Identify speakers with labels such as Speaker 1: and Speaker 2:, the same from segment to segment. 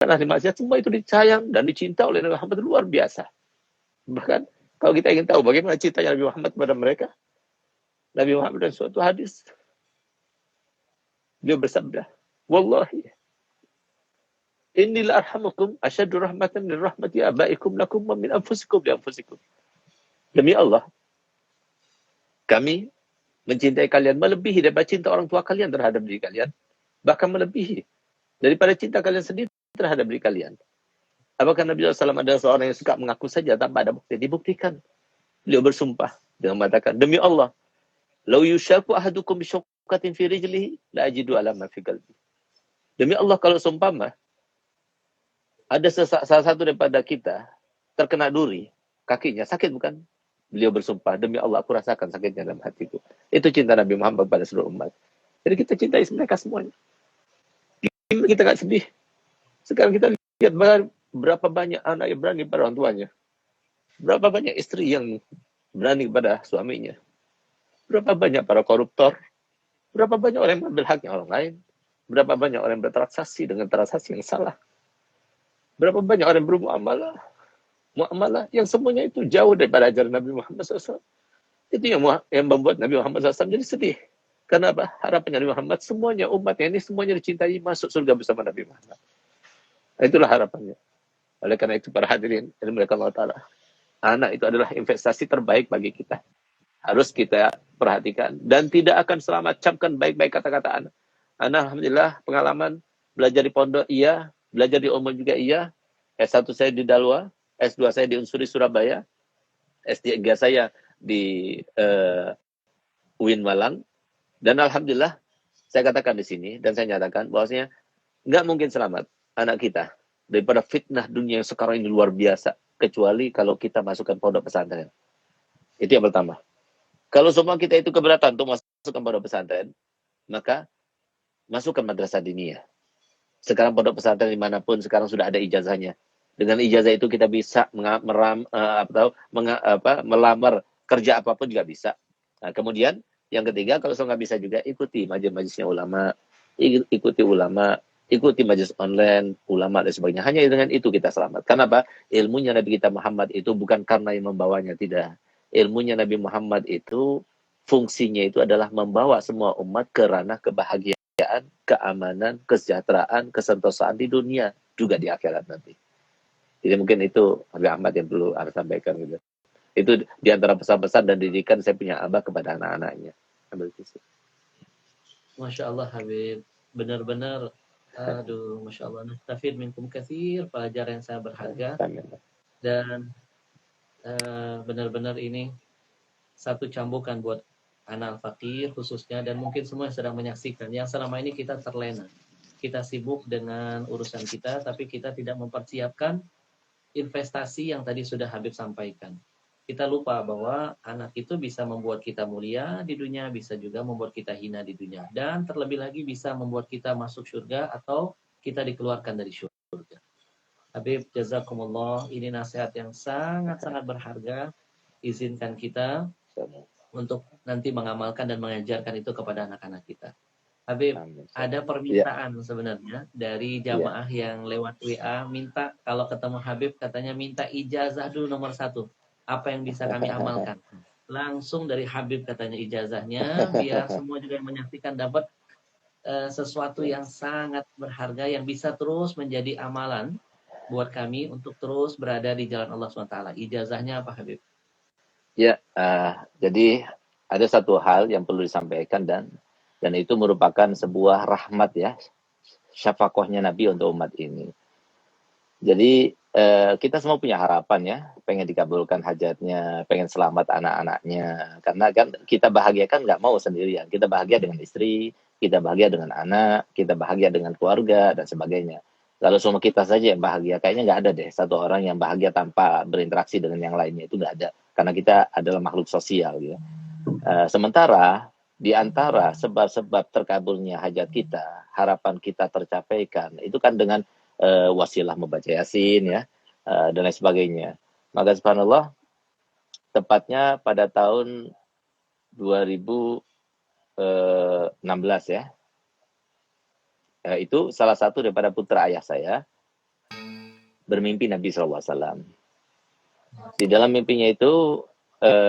Speaker 1: ahli maksiat, semua itu disayang dan dicinta oleh Nabi Muhammad luar biasa. Bahkan kalau kita ingin tahu bagaimana cintanya Nabi Muhammad kepada mereka, Nabi Muhammad dalam suatu hadis, beliau bersabda, Wallahi, innil arhamukum asyaddu rahmatan min rahmati abaikum lakum wa min anfusikum li anfusikum. Demi Allah, kami mencintai kalian melebihi daripada cinta orang tua kalian terhadap diri kalian, bahkan melebihi daripada cinta kalian sendiri terhadap diri kalian. Apakah Nabi SAW adalah seorang yang suka mengaku saja tanpa ada bukti? Dibuktikan. Beliau bersumpah dengan mengatakan, demi Allah, lau yushaku ahadukum bisyaukatin fi rijlihi la ajidu ala ma fi qalbi. Demi Allah, kalau seumpama ada salah satu daripada kita terkena duri, kakinya sakit bukan? Beliau bersumpah, demi Allah aku rasakan sakitnya dalam hatiku. Itu cinta Nabi Muhammad pada seluruh umat. Jadi kita cintai mereka semuanya. Kita nggak sedih. Sekarang kita lihat berapa banyak anak yang berani pada orang tuanya. Berapa banyak istri yang berani pada suaminya. Berapa banyak para koruptor. Berapa banyak orang yang mengambil haknya orang lain. Berapa banyak orang yang bertransaksi dengan transaksi yang salah. Berapa banyak orang yang bermuamalah. Muamalah yang semuanya itu jauh daripada ajaran Nabi Muhammad SAW. Itu yang membuat Nabi Muhammad SAW jadi sedih. Karena apa? Harapannya Nabi Muhammad, semuanya umatnya ini semuanya dicintai masuk surga bersama Nabi Muhammad. Itulah harapannya. Oleh karena itu para hadirin dirahmati Allah Ta'ala, anak itu adalah investasi terbaik bagi kita. Harus kita perhatikan. Dan tidak akan selamat camkan baik-baik kata-kata anak. Anak alhamdulillah pengalaman belajar di pondok iya, belajar di umum juga iya. S1 saya di Dalwa, S2 saya di Unsuri Surabaya, S3 saya di UIN Malang. Dan alhamdulillah saya katakan di sini dan saya nyatakan bahwasanya nggak mungkin selamat anak kita daripada fitnah dunia yang sekarang ini luar biasa, kecuali kalau kita masukkan pondok pesantren. Itu yang pertama. Kalau semua kita itu keberatan untuk masukkan pondok pesantren, maka masukkan madrasah diniyah. Sekarang pondok pesantren dimanapun sekarang sudah ada ijazahnya. Dengan ijazah itu kita bisa melamar kerja apapun juga bisa. Nah, kemudian yang ketiga, kalau nggak bisa juga ikuti majelis-majelisnya ulama, ikuti ulama, ikuti majelis online, ulama dan sebagainya. Hanya dengan itu kita selamat. Kenapa? Ilmunya Nabi kita Muhammad itu bukan karena yang membawanya, tidak. Ilmunya Nabi Muhammad itu fungsinya itu adalah membawa semua umat ke ranah kebahagiaan, keamanan, kesejahteraan, kesentosaan di dunia juga di akhirat nanti. Jadi mungkin itu Habib Ahmad yang perlu Anda sampaikan gitu. Itu diantara pesan-pesan dan didikan saya punya abah kepada anak-anaknya.
Speaker 2: Masya Allah Habib, benar-benar, aduh, Masya Allah, nastafid minkum katsir, pelajaran yang sangat berharga. Dan benar-benar ini satu cambukan buat anak fakir khususnya, dan mungkin semua yang sedang menyaksikan, yang selama ini kita terlena. Kita sibuk dengan urusan kita, tapi kita tidak mempersiapkan investasi yang tadi sudah Habib sampaikan. Kita lupa bahwa anak itu bisa membuat kita mulia di dunia, bisa juga membuat kita hina di dunia. Dan terlebih lagi bisa membuat kita masuk surga atau kita dikeluarkan dari surga. Habib, jazakumullah, ini nasihat yang sangat-sangat berharga. Izinkan kita untuk nanti mengamalkan dan mengajarkan itu kepada anak-anak kita. Habib, ada permintaan sebenarnya dari jamaah yang lewat WA, minta kalau ketemu Habib katanya minta ijazah dulu nomor 1. Apa yang bisa kami amalkan? Langsung dari Habib katanya ijazahnya, biar semua juga yang menyaksikan dapat sesuatu yang sangat berharga yang bisa terus menjadi amalan buat kami untuk terus berada di jalan Allah SWT. Ijazahnya apa Habib?
Speaker 1: Ya, jadi ada satu hal yang perlu disampaikan dan itu merupakan sebuah rahmat ya, syafaqahnya Nabi untuk umat ini. Jadi kita semua punya harapan ya, pengen dikabulkan hajatnya, pengen selamat anak-anaknya. Karena kan kita bahagia kan nggak mau sendirian. Kita bahagia dengan istri, kita bahagia dengan anak, kita bahagia dengan keluarga dan sebagainya. Kalau semua kita saja yang bahagia, kayaknya nggak ada deh satu orang yang bahagia tanpa berinteraksi dengan yang lainnya, itu nggak ada. Karena kita adalah makhluk sosial gitu. Sementara di antara sebab-sebab terkabulnya hajat kita, harapan kita tercapaikan, itu kan dengan wasilah membaca Yasin ya, dan lain sebagainya. Maka subhanallah, tepatnya pada tahun 2016 ya, itu salah satu daripada putra ayah saya, bermimpi Nabi SAW. Di dalam mimpinya itu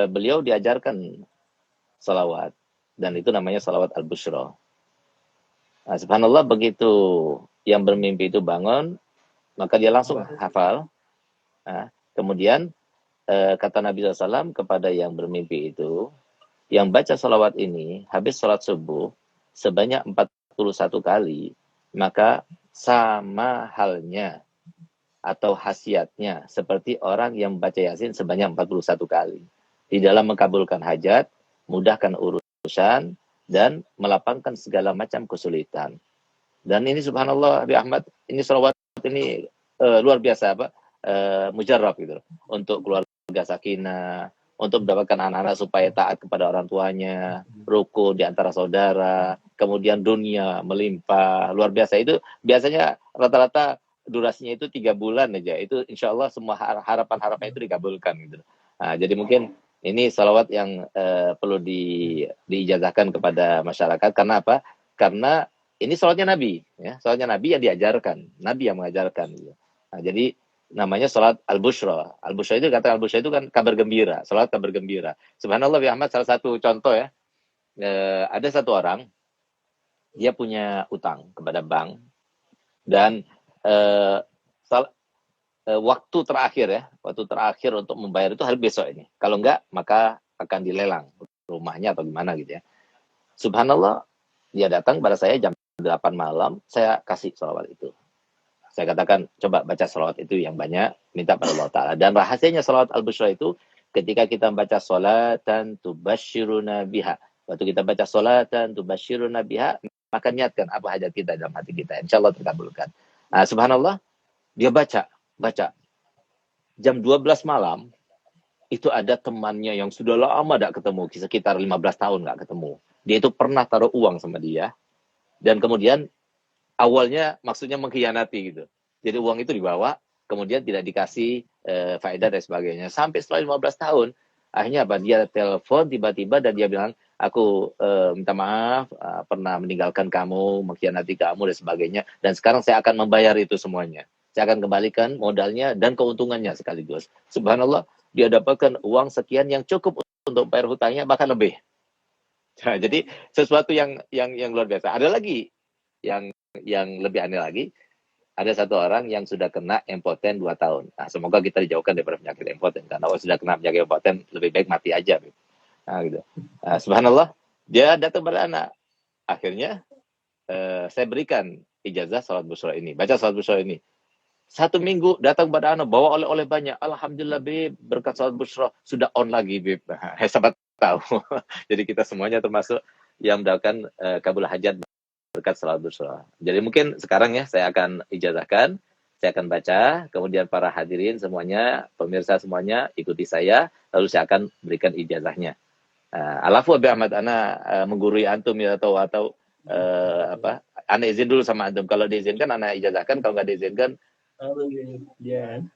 Speaker 1: beliau diajarkan salawat, dan itu namanya salawat al-bushra. Nah, subhanallah, begitu yang bermimpi itu bangun, maka dia langsung hafal. Nah, kemudian kata Nabi SAW kepada yang bermimpi itu, yang baca salawat ini habis sholat subuh sebanyak 41 kali, maka sama halnya atau khasiatnya seperti orang yang baca Yasin sebanyak 41 kali. Di dalam mengabulkan hajat, mudahkan urusan, dan melapangkan segala macam kesulitan. Dan ini subhanallah, Abi Ahmad, ini salawat ini luar biasa, mujarab gitu. Untuk keluarga sakinah, untuk mendapatkan anak-anak supaya taat kepada orang tuanya, ruku di antara saudara, kemudian dunia melimpah, luar biasa. Itu biasanya rata-rata durasinya itu 3 bulan aja. Itu insya Allah semua harapan-harapan itu dikabulkan gitu. Nah, jadi mungkin ini salawat yang perlu diijazahkan kepada masyarakat. Karena apa? Karena ini salawatnya Nabi, ya, salawatnya Nabi yang diajarkan, Nabi yang mengajarkan. Gitu. Nah, jadi namanya salat al-bushra. Al-bushra itu, kata al-bushra itu kan kabar gembira, salat kabar gembira. Subhanallah, Bi Ahmad, salah satu contoh ya. Ada satu orang, dia punya utang kepada bank, dan waktu terakhir untuk membayar itu hari besok ini. Kalau enggak, maka akan dilelang rumahnya atau gimana gitu ya. Subhanallah, dia datang pada saya jam 8 malam, saya kasih salawat itu. Saya katakan, coba baca salawat itu yang banyak, minta pada Allah Ta'ala. Dan rahasianya salawat al-bushra itu, ketika kita baca salatan tubashiruna biha. Waktu kita baca salatan tubashiruna biha, maka niatkan apa hajat kita dalam hati kita. Insya Allah terkabulkan. Nah, subhanallah, dia baca. Jam 12 malam, itu ada temannya yang sudah lama tidak ketemu, sekitar 15 tahun nggak ketemu. Dia itu pernah taruh uang sama dia, dan kemudian awalnya maksudnya mengkhianati gitu. Jadi uang itu dibawa, kemudian tidak dikasih faedah dan sebagainya. Sampai setelah 15 tahun, akhirnya apa? Dia telepon tiba-tiba dan dia bilang, aku minta maaf, pernah meninggalkan kamu, mengkhianati kamu dan sebagainya. Dan sekarang saya akan membayar itu semuanya. Saya akan kembalikan modalnya dan keuntungannya sekaligus. Subhanallah, dia dapatkan uang sekian yang cukup untuk bayar hutangnya, bahkan lebih. Nah, jadi sesuatu yang luar biasa. Ada lagi yang lebih aneh lagi. Ada satu orang yang sudah kena impoten 2 tahun. Nah, semoga kita dijauhkan daripada penyakit impoten. Karena kalau sudah kena penyakit impoten, lebih baik mati aja. Nah, gitu. Nah, subhanallah, dia datang pada anak. Akhirnya, saya berikan ijazah salat bushra ini. Baca salat bushra ini. 1 minggu datang pada anak, bawa oleh-oleh banyak. Alhamdulillah, Beb, berkat salat bushra sudah on lagi, Beb. Sahabat tahu. Jadi kita semuanya termasuk yang mendapatkan kabul hajat berkat salat bushra. Jadi mungkin sekarang ya saya akan ijazahkan, saya akan baca, kemudian para hadirin semuanya, pemirsa semuanya ikuti saya, lalu saya akan berikan ijazahnya. Alafu Abi Ahmad, ana menggurui antum ya, atau ana izin dulu sama antum. Kalau diizinkan ana ijazahkan, kalau nggak diizinkan
Speaker 2: Jangan.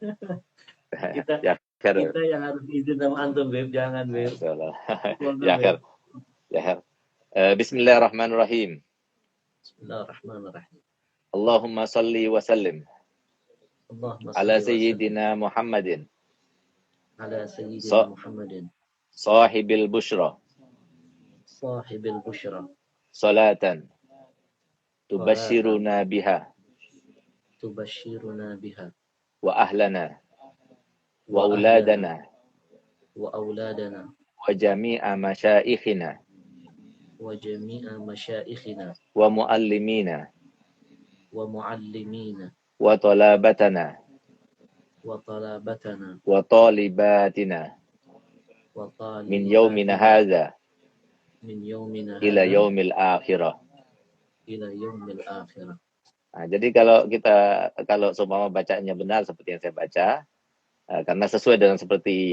Speaker 1: ya,
Speaker 2: Kita yang harus izin sama antum, Beb. Jangan, Beb.
Speaker 1: Ya, Bismillahirrahmanirrahim.
Speaker 2: Bismillahirrahmanirrahim.
Speaker 1: Allahumma salli wa sallim ala sayyidina Muhammadin sahibil bushra salatan tubashiruna biha wa ahlana wa auladana wa jami'a masyaikhina wa muallimina wa talabatana wa talibatina min yaumina hadha ila yaumil akhirah. Nah, jadi kalau seumpama bacanya benar seperti yang saya baca, karena sesuai dengan seperti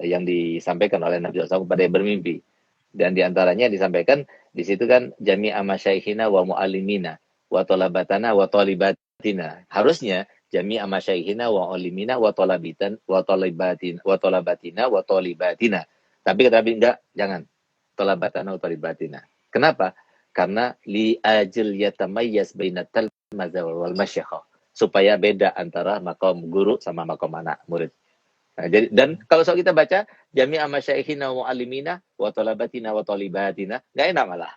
Speaker 1: yang disampaikan oleh Nabi SAW kepada yang bermimpi, dan diantaranya disampaikan di situ kan jami'a masyaikhina wa muallimina wa talabatana wa talibatina. Harusnya jami'a masyaikhina wa muallimina wa talabatina wa talibatina. Tapi kata Nabi enggak, jangan. Talabatana wa talibatina. Kenapa? Karena li ajil yatamayyaz bainat talmaza wal masyaikh. supaya beda antara makom guru sama makom anak murid. Nah, jadi, dan kalau soal kita baca jami'a masyaikhina wa alimina wa talabatina wa talibatina, nggak enak malah.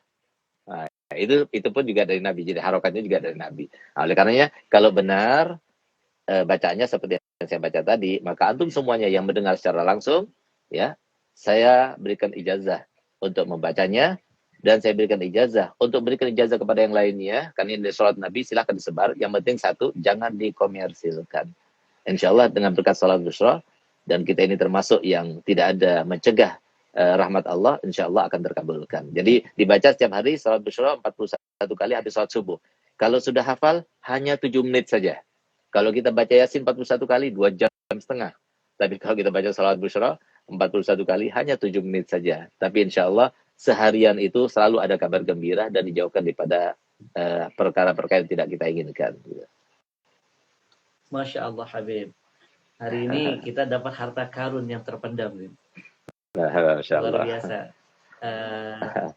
Speaker 1: Nah, itu pun juga dari Nabi. Jadi harokatnya juga dari Nabi. Nah, oleh karenanya kalau benar bacaannya seperti yang saya baca tadi, maka antum semuanya yang mendengar secara langsung, ya, saya berikan ijazah untuk membacanya, dan saya berikan ijazah untuk berikan ijazah kepada yang lainnya. Karena ini sholat Nabi, silahkan disebar. Yang penting satu, jangan dikomersilkan. Insya Allah dengan berkat salat Busyra, dan kita ini termasuk yang tidak ada mencegah rahmat Allah, insya Allah akan terkabulkan. Jadi dibaca setiap hari salat Busyra 41 kali habis salat subuh. Kalau sudah hafal, hanya 7 menit saja. Kalau kita baca Yasin 41 kali, 2 jam setengah. Tapi kalau kita baca salat Busyra 41 kali, hanya 7 menit saja. Tapi insya Allah seharian itu selalu ada kabar gembira dan dijauhkan daripada perkara-perkara yang tidak kita inginkan.
Speaker 2: Masya Allah Habib. Hari ini kita dapat harta karun yang terpendam.
Speaker 1: Masya Allah.
Speaker 2: Luar biasa.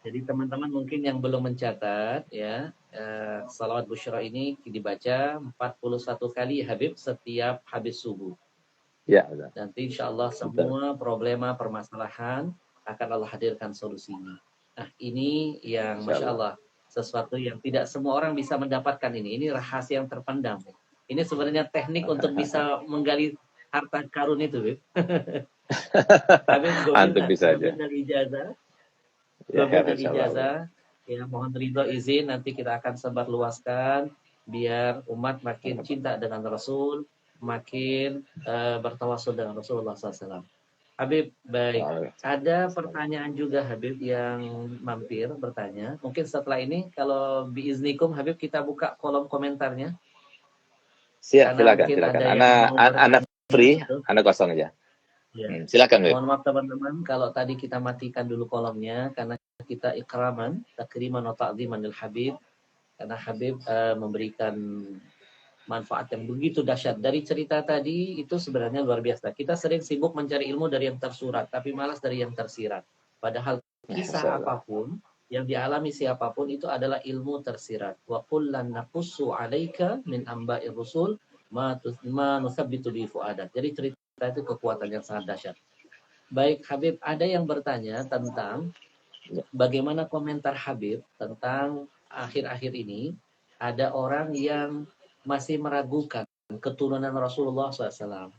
Speaker 2: Jadi teman-teman mungkin yang belum mencatat ya, salawat Busyra ini dibaca 41 kali Habib setiap habis subuh.
Speaker 1: Ya, betul.
Speaker 2: Nanti insya Allah semua problema permasalahan akan Allah hadirkan solusinya. Nah ini yang Masya Allah, sesuatu yang tidak semua orang bisa mendapatkan ini. Ini rahasia yang terpendam. Ini sebenarnya teknik untuk bisa menggali harta karun itu, Bib. Habib
Speaker 1: Antum bisa aja.
Speaker 2: dari ijazah.
Speaker 1: Ya,
Speaker 2: Dari ijazah. Ya, mohon ridho izin nanti kita akan sebarluaskan biar umat makin cinta dengan Rasul, makin bertawasul dengan Rasulullah SAW. Habib, baik. Ada pertanyaan juga Habib yang mampir bertanya. Mungkin setelah ini kalau biiznikum Habib kita buka kolom komentarnya.
Speaker 1: Siap, silakan. Anak free, anak kosong aja.
Speaker 2: Ya.
Speaker 1: Silakan, Habib.
Speaker 2: Mohon maaf teman-teman kalau tadi kita matikan dulu kolomnya karena kita ikraman, takriman wa ta'ziman lil Habib. Karena Habib memberikan manfaat yang begitu dahsyat. Dari cerita tadi itu sebenarnya luar biasa. Kita sering sibuk mencari ilmu dari yang tersurat, tapi malas dari yang tersirat. Padahal kisah apapun yang dialami siapapun itu adalah ilmu tersirat. Wa kullan naqussu 'alaika min amba'ir rusul ma nusabbitu bi fu'adak. Jadi cerita itu kekuatan yang sangat dahsyat. Baik Habib, ada yang bertanya tentang bagaimana komentar Habib tentang akhir-akhir ini ada orang yang masih meragukan keturunan Rasulullah SAW.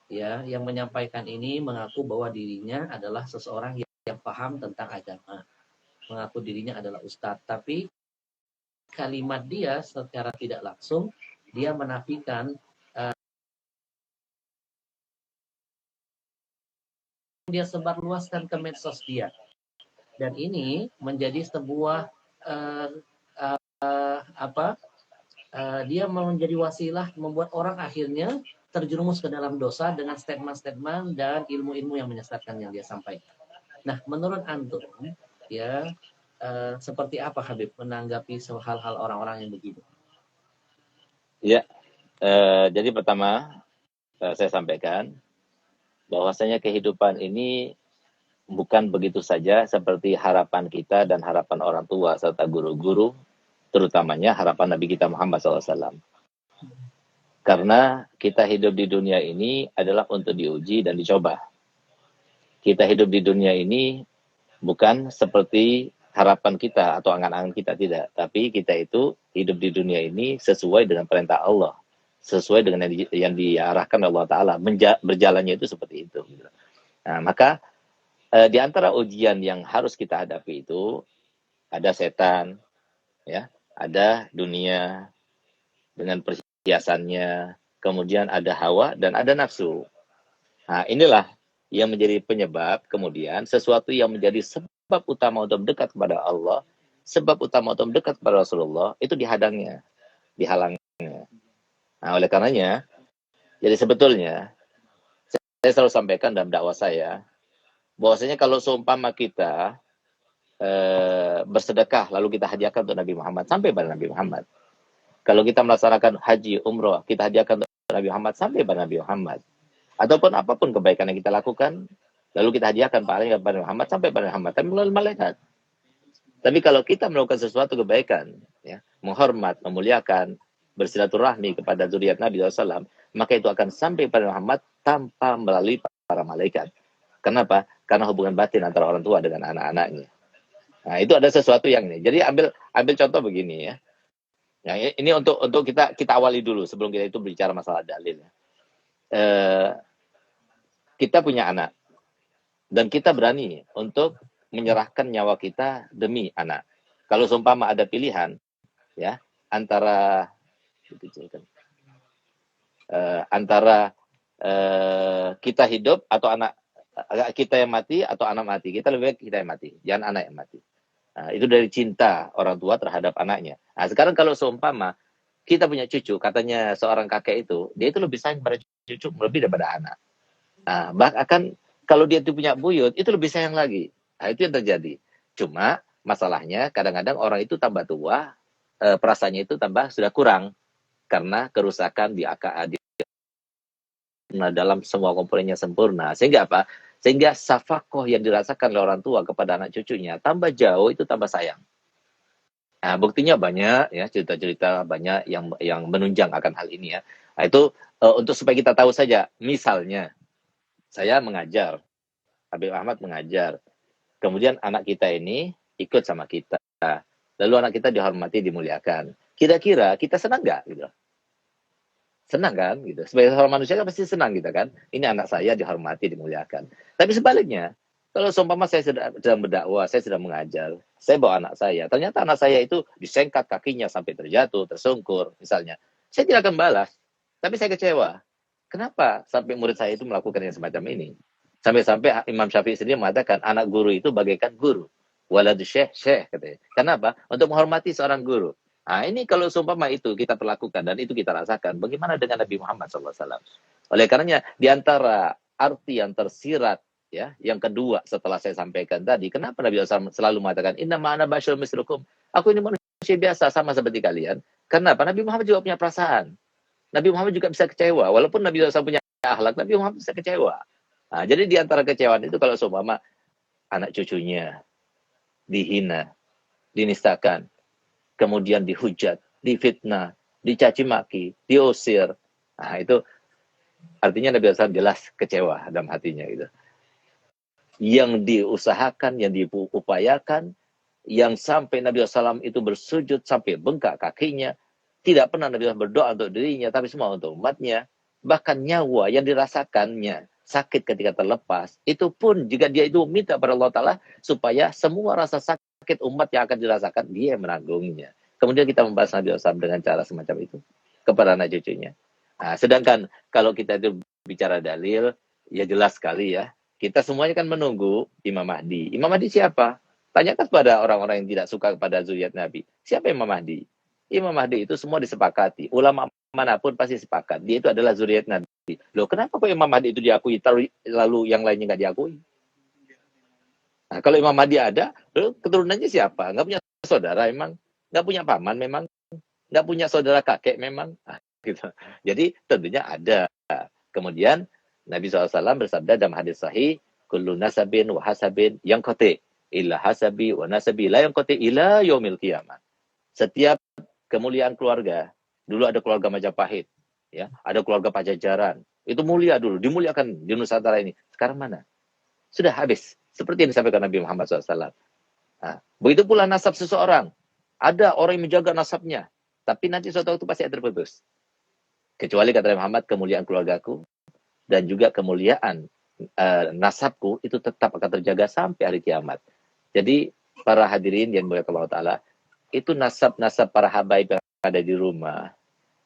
Speaker 2: Ya, yang menyampaikan ini mengaku bahwa dirinya adalah seseorang yang paham tentang agama. Mengaku dirinya adalah ustadz. Tapi kalimat dia secara tidak langsung, dia menafikan dia sebarluaskan ke medsos dia. Dan ini menjadi sebuah dia menjadi wasilah membuat orang akhirnya terjerumus ke dalam dosa dengan statement-statement dan ilmu-ilmu yang menyesatkan yang dia sampaikan. Nah, menurut antum, ya seperti apa Habib menanggapi hal-hal orang-orang yang begitu?
Speaker 1: Ya, jadi pertama saya sampaikan bahwasanya kehidupan ini bukan begitu saja seperti harapan kita dan harapan orang tua serta guru-guru, terutamanya harapan Nabi kita Muhammad SAW. Karena kita hidup di dunia ini adalah untuk diuji dan dicoba. Kita hidup di dunia ini bukan seperti harapan kita atau angan-angan kita, tidak. Tapi kita itu hidup di dunia ini sesuai dengan perintah Allah. Sesuai dengan yang diarahkan Allah Ta'ala. Berjalannya itu seperti itu. Nah, maka di antara ujian yang harus kita hadapi itu ada setan, ya, ada dunia dengan perhiasannya, kemudian ada hawa dan ada nafsu. Nah, inilah yang menjadi penyebab kemudian sesuatu yang menjadi sebab utama untuk dekat kepada Allah, sebab utama untuk dekat kepada Rasulullah itu dihalangnya. Nah, oleh karenanya, jadi sebetulnya saya selalu sampaikan dalam dakwah saya, bahwasanya kalau seumpama kita bersedekah lalu kita hadiahkan untuk Nabi Muhammad sampai pada Nabi Muhammad. Kalau kita melaksanakan haji, umroh, kita hadiahkan untuk Nabi Muhammad sampai pada Nabi Muhammad. Ataupun apapun kebaikan yang kita lakukan, lalu kita hadiahkan pahalanya kepada Muhammad sampai pada Muhammad, tapi melalui malaikat. Tapi kalau kita melakukan sesuatu kebaikan, ya, menghormat, memuliakan, bersilaturahmi kepada zuriat Nabi SAW, maka itu akan sampai pada Muhammad tanpa melalui para malaikat. Kenapa? Karena hubungan batin antara orang tua dengan anak-anaknya. Nah, itu ada sesuatu yang ini. Jadi ambil contoh begini ya. Nah, ini untuk kita awali dulu sebelum kita itu bicara masalah dalil. Kita punya anak dan kita berani untuk menyerahkan nyawa kita demi anak. Kalau seumpama ada pilihan, ya, antara kita hidup atau anak kita yang mati atau anak mati, kita lebih baik kita yang mati, jangan anak yang mati. Nah, itu dari cinta orang tua terhadap anaknya. Nah, sekarang kalau seumpama kita punya cucu, katanya seorang kakek itu, dia itu lebih sayang pada cucu lebih daripada anak. Nah, bahkan kalau dia itu punya buyut, itu lebih sayang lagi. Nah, itu yang terjadi. Cuma masalahnya kadang-kadang orang itu tambah tua, perasaannya itu tambah sudah kurang karena kerusakan di dalam semua komponennya sempurna. Sehingga apa? Sehingga safakoh yang dirasakan oleh orang tua kepada anak cucunya tambah jauh, itu tambah sayang. Nah, buktinya banyak ya, cerita-cerita banyak yang menunjang akan hal ini ya. Nah, itu untuk supaya kita tahu saja. Misalnya saya mengajar, Habib Ahmad mengajar, kemudian anak kita ini ikut sama kita, lalu anak kita dihormati, dimuliakan. Kira-kira kita senang nggak gitu? Senang kan gitu. Sebagai seorang manusia kan pasti senang gitu kan. Ini anak saya dihormati, dimuliakan. Tapi sebaliknya, kalau seumpama saya sedang berdakwah, saya sedang mengajar, saya bawa anak saya, ternyata anak saya itu disengkat kakinya sampai terjatuh, tersungkur misalnya. Saya tidak akan balas, tapi saya kecewa. Kenapa sampai murid saya itu melakukan yang semacam ini? Sampai-sampai Imam Syafi'i sendiri mengatakan anak guru itu bagaikan guru. Waladu syekh katanya. Kenapa? Untuk menghormati seorang guru. Nah, ini kalau seumpama itu kita perlakukan dan itu kita rasakan, bagaimana dengan Nabi Muhammad SAW? Oleh karenanya, di antara arti yang tersirat, ya, yang kedua setelah saya sampaikan tadi, kenapa Nabi SAW selalu mengatakan, Inna ma'ana basyarun mislukum, aku ini manusia biasa, sama seperti kalian. Kenapa? Nabi Muhammad juga punya perasaan. Nabi Muhammad juga bisa kecewa. Walaupun Nabi SAW punya akhlak, Nabi Muhammad bisa kecewa. Nah, jadi di antara kecewaan itu kalau seumpama anak cucunya dihina, dinistakan, kemudian dihujat, difitnah, dicaci maki, diusir. Nah, itu artinya Nabi SAW jelas kecewa dalam hatinya gitu. Yang diusahakan, yang diupayakan, yang sampai Nabi SAW itu bersujud sampai bengkak kakinya, tidak pernah Nabi SAW berdoa untuk dirinya, tapi semua untuk umatnya. Bahkan nyawa yang dirasakannya sakit ketika terlepas, itu pun jika dia itu minta pada Allah Ta'ala supaya semua rasa sakit umat yang akan dirasakan, dia yang menanggungnya. Kemudian kita membahas Nabi SAW dengan cara semacam itu kepada anak cucunya. Nah, sedangkan kalau kita itu bicara dalil, ya jelas sekali ya. Kita semuanya kan menunggu Imam Mahdi. Imam Mahdi siapa? Tanyakan kepada orang-orang yang tidak suka kepada zuriat Nabi. Siapa Imam Mahdi? Imam Mahdi itu semua disepakati. Ulama manapun pasti sepakat. Dia itu adalah zuriat Nabi. Loh, kenapa kok Imam Mahdi itu diakui, lalu yang lainnya nggak diakui? Nah, kalau Imam Mahdi ada, lalu keturunannya siapa? Nggak punya saudara memang? Nggak punya paman memang? Nggak punya saudara kakek memang? Nah, gitu. Jadi tentunya ada. Kemudian Nabi SAW bersabda dalam hadis sahih, kullu nasabin wa hasabin yang kote, illa hasabi wa nasabi la yang kote ila yaumil qiyamah. Setiap kemuliaan keluarga, dulu ada keluarga Majapahit, ya, ada keluarga Pajajaran, itu mulia dulu, dimuliakan di Nusantara ini. Sekarang mana? Sudah habis. Seperti yang disampaikan Nabi Muhammad SAW. Nah, begitu pula nasab seseorang. Ada orang yang menjaga nasabnya, tapi nanti suatu waktu pasti akan terputus. Kecuali kata Nabi Muhammad, kemuliaan keluargaku dan juga kemuliaan nasabku itu tetap akan terjaga sampai hari kiamat. Jadi para hadirin yang dimuliakan Allah Ta'ala, itu nasab-nasab para habaib yang ada di rumah,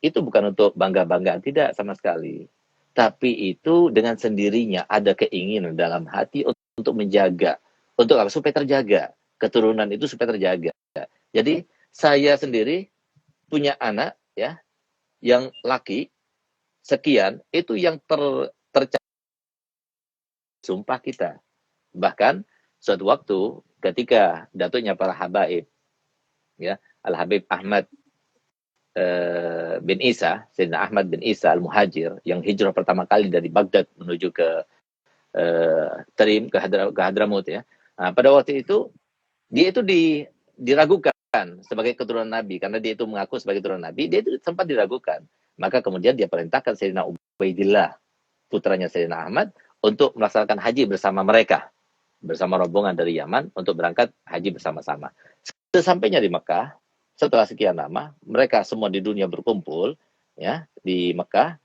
Speaker 1: itu bukan untuk bangga-banggaan, tidak sama sekali. Tapi itu dengan sendirinya ada keinginan dalam hati untuk menjaga, untuk apa? Supaya terjaga. Keturunan itu supaya terjaga. Jadi saya sendiri punya anak ya, yang laki sekian, itu yang tercatat sumpah kita. Bahkan suatu waktu ketika datuknya para habaib, ya, Al-Habib Ahmad bin Isa, Sayyidina Ahmad bin Isa Al-Muhajir, yang hijrah pertama kali dari Baghdad menuju ke Tarim, ke Hadramut ya. Nah, pada waktu itu dia itu diragukan sebagai keturunan Nabi, karena dia itu mengaku sebagai keturunan Nabi, dia itu sempat diragukan. Maka kemudian dia perintahkan Sayyidina Ubaidillah, putranya Sayyidina Ahmad, untuk melaksanakan haji bersama mereka, bersama rombongan dari Yaman untuk berangkat haji bersama-sama. Sesampainya di Mekah, setelah sekian lama, mereka semua di dunia berkumpul ya di Mekah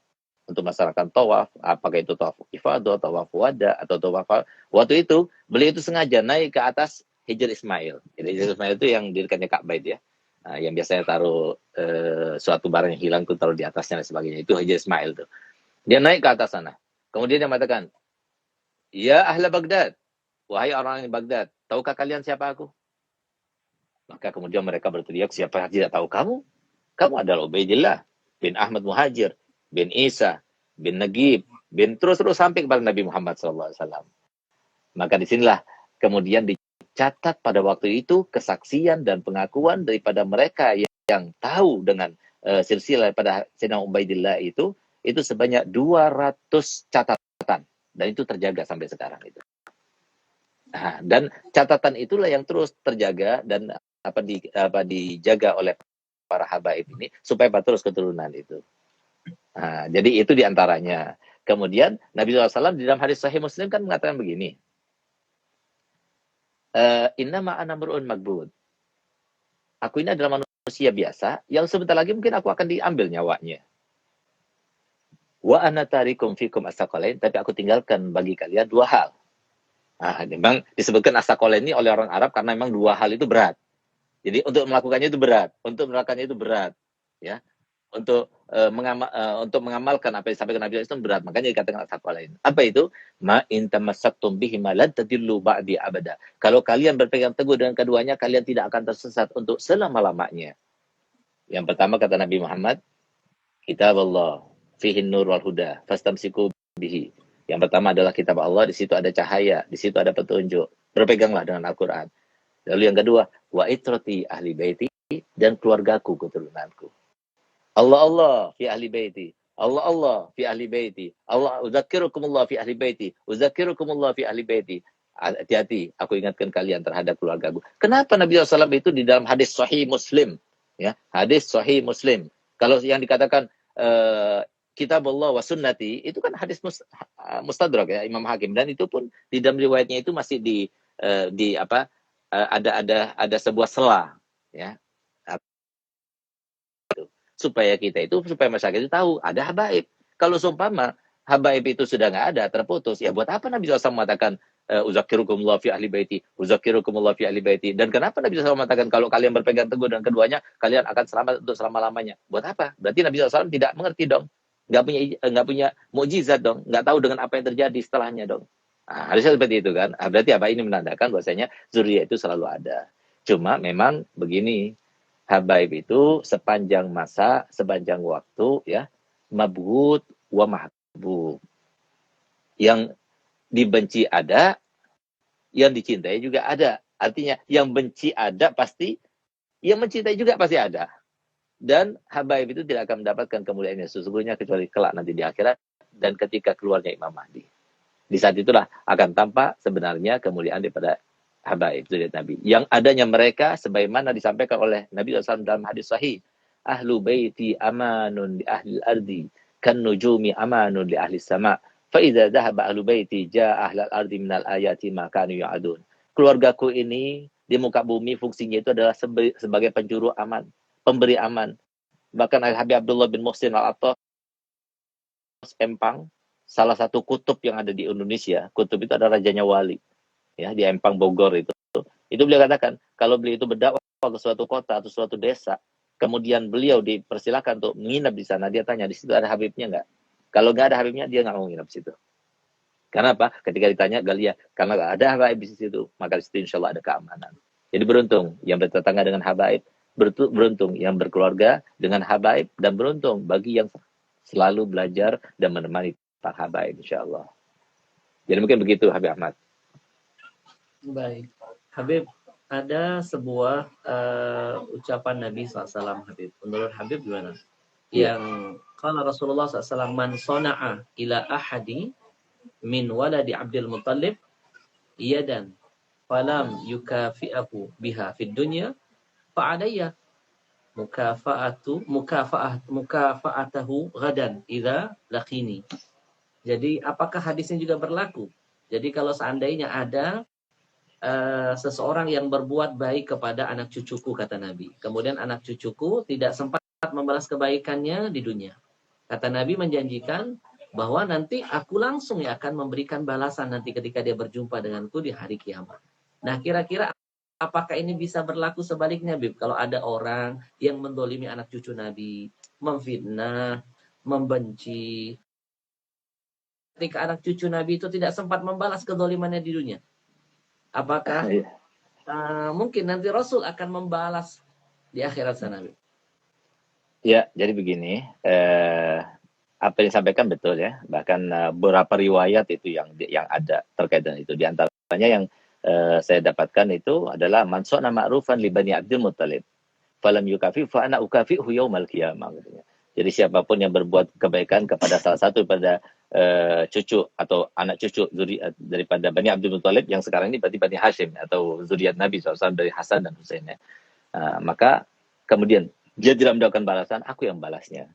Speaker 1: untuk melaksanakan tawaf, apakah itu tawaf ifadah, tawaf wada, atau tawaf. Waktu itu beliau itu sengaja naik ke atas Hijr Ismail. Jadi Hijr Ismail itu yang di dekatnya Ka'bah itu ya. Nah, yang biasanya taruh suatu barang yang hilang itu taruh di atasnya dan sebagainya. Itu Hijr Ismail tuh. Dia naik ke atas sana. Kemudian dia mengatakan, "Ya ahla Baghdad, wahai orang yang Baghdad, tahukah kalian siapa aku?" Maka kemudian mereka berteriak, "Siapa yang tidak tahu kamu? Kamu adalah Ubaidillah bin Ahmad Muhajir, bin Isa, bin Nagib, bin terus-terus sampai kepada Nabi Muhammad SAW. Maka disinilah kemudian dicatat pada waktu itu kesaksian dan pengakuan daripada mereka yang tahu dengan silsilah pada Sayyidina Ubaidillah itu sebanyak 200 catatan. Dan itu terjaga sampai sekarang itu. Nah, dan catatan itulah yang terus terjaga dan dijaga oleh para habaib ini supaya terus keturunan itu. Nah, jadi itu diantaranya. Kemudian Nabi SAW di dalam hadis Sahih Muslim kan mengatakan begini, Innama ana mur'un magbud. Aku ini adalah manusia biasa yang sebentar lagi mungkin aku akan diambil nyawanya. Wa ana tarikum fikum asaqalain, tapi aku tinggalkan bagi kalian dua hal. Nah, memang disebutkan asaqalain ini oleh orang Arab karena memang dua hal itu berat. Jadi untuk melakukannya itu berat, untuk melakukannya itu berat, ya. Untuk mengamalkan apa yang disampaikan Nabi itu berat, makanya dikatakan asaqalain. Apa itu? Ma in tamassaktum bihi ma lan tadillu ba'di abada. Kalau kalian berpegang teguh dengan keduanya, kalian tidak akan tersesat untuk selama-lamanya. Yang pertama kata Nabi Muhammad, kitab Allah fihi nur wal huda fastamsiku bihi. Yang pertama adalah kitab Allah, di situ ada cahaya, di situ ada petunjuk. Berpeganglah dengan Al-Qur'an. Lalu yang kedua, wa itrati ahli baiti, dan keluargaku, keturunanku. Allah fi ahli baiti. Allah fi ahli baiti. Allah uzakkirukumullah fi ahli baiti. Uzakkirukumullah fi ahli baiti. Hati-hati, aku ingatkan kalian terhadap keluargaku. Kenapa Nabi SAW itu di dalam hadis Sahih Muslim, ya, hadis Sahih Muslim. Kalau yang dikatakan kitab Allah wa sunnati, itu kan hadis mustadrak ya Imam Hakim, dan itu pun di dalam riwayatnya itu masih ada sebuah sela, ya, supaya masyarakat itu tahu ada habaib. Kalau seumpama habaib itu sudah nggak ada, terputus, ya buat apa Nabi SAW mengatakan uzakkirukumullah fi ahli baiti, uzakkirukumullah fi ahli baiti. Dan kenapa Nabi SAW mengatakan kalau kalian berpegang teguh dengan keduanya, kalian akan selamat untuk selama-lamanya? Buat apa? Berarti Nabi SAW tidak mengerti dong, nggak punya mukjizat dong, nggak tahu dengan apa yang terjadi setelahnya dong. Nah, harusnya seperti itu kan. Berarti apa? Ini menandakan bahwasanya zuriyah itu selalu ada. Cuma memang begini, habaib itu sepanjang masa, sepanjang waktu, ya, mabghud wa mahbub. Yang dibenci ada, yang dicintai juga ada. Artinya yang benci ada pasti, yang mencintai juga pasti ada. Dan habaib itu tidak akan mendapatkan kemuliaan yang sesungguhnya kecuali kelak nanti di akhirat dan ketika keluarnya Imam Mahdi. Di saat itulah akan tampak sebenarnya kemuliaan daripada habaib zuriat Nabi. Yang adanya mereka sebagaimana disampaikan oleh Nabi SAW dalam hadis sahih, ahlu baiti amanun li ahli ardi kan nujumi amanun li ahli sama. Fa idza dhahaba ahlu baiti jaa ahlal ardi minal ayati ma kanu yu'adun. Keluargaku ini di muka bumi fungsinya itu adalah sebagai penjuru aman, pemberi aman. Bahkan Habib Abdullah bin Muhsin Al-Attas Empang, salah satu kutub yang ada di Indonesia, kutub itu adalah rajanya wali, ya, di Empang Bogor itu beliau katakan kalau beliau itu berdakwah ke suatu kota atau suatu desa, kemudian beliau dipersilakan untuk menginap di sana, dia tanya di situ ada Habibnya nggak? Kalau nggak ada Habibnya, dia nggak mau menginap di situ. Karena apa? Ketika ditanya Galia, karena nggak ada Habaib di situ, maka di situ insya Allah ada keamanan. Jadi beruntung yang bertetangga dengan Habaib, beruntung yang berkeluarga dengan Habaib, dan beruntung bagi yang selalu belajar dan menemani para habaib insyaallah. Jadi mungkin begitu Habib Ahmad.
Speaker 2: Baik. Habib, ada sebuah ucapan Nabi SAW, Habib. Menurut Habib gimana? Yang kalau Rasulullah SAW, man sona'a ila ahadi min waladi Abdul Muttalib yadan falam yukafi'ahu biha fid dunya fa'adayya mukafaatahu ghadan idza laqini. Jadi apakah hadisnya juga berlaku? Jadi kalau seandainya ada seseorang yang berbuat baik kepada anak cucuku, kata Nabi, kemudian anak cucuku tidak sempat membalas kebaikannya di dunia, kata Nabi menjanjikan bahwa nanti aku langsung ya akan memberikan balasan nanti ketika dia berjumpa denganku di hari kiamat. Nah, kira-kira apakah ini bisa berlaku sebaliknya, Bib? Kalau ada orang yang mendolimi anak cucu Nabi, memfitnah, membenci, ketika anak cucu Nabi itu tidak sempat membalas kedolimannya di dunia, apakah mungkin nanti Rasul akan membalas di akhirat sana, Bib?
Speaker 1: Ya, jadi begini, apa yang disampaikan betul ya. Bahkan beberapa riwayat itu yang ada terkait dengan itu. Di antaranya yang saya dapatkan itu adalah man sa'na ma'rufan li bani Abdul Muttalib falam yukafi fa ana ukafihu yaumal qiyamah. Jadi siapapun yang berbuat kebaikan kepada salah satu pada cucu atau anak cucu zuriat daripada Bani Abdul Muttalib, yang sekarang ini berarti Bani Hashim atau zuriat Nabi SAW dari Hasan dan Husain ya. Maka kemudian dia tidak mendapatkan balasan, aku yang balasnya.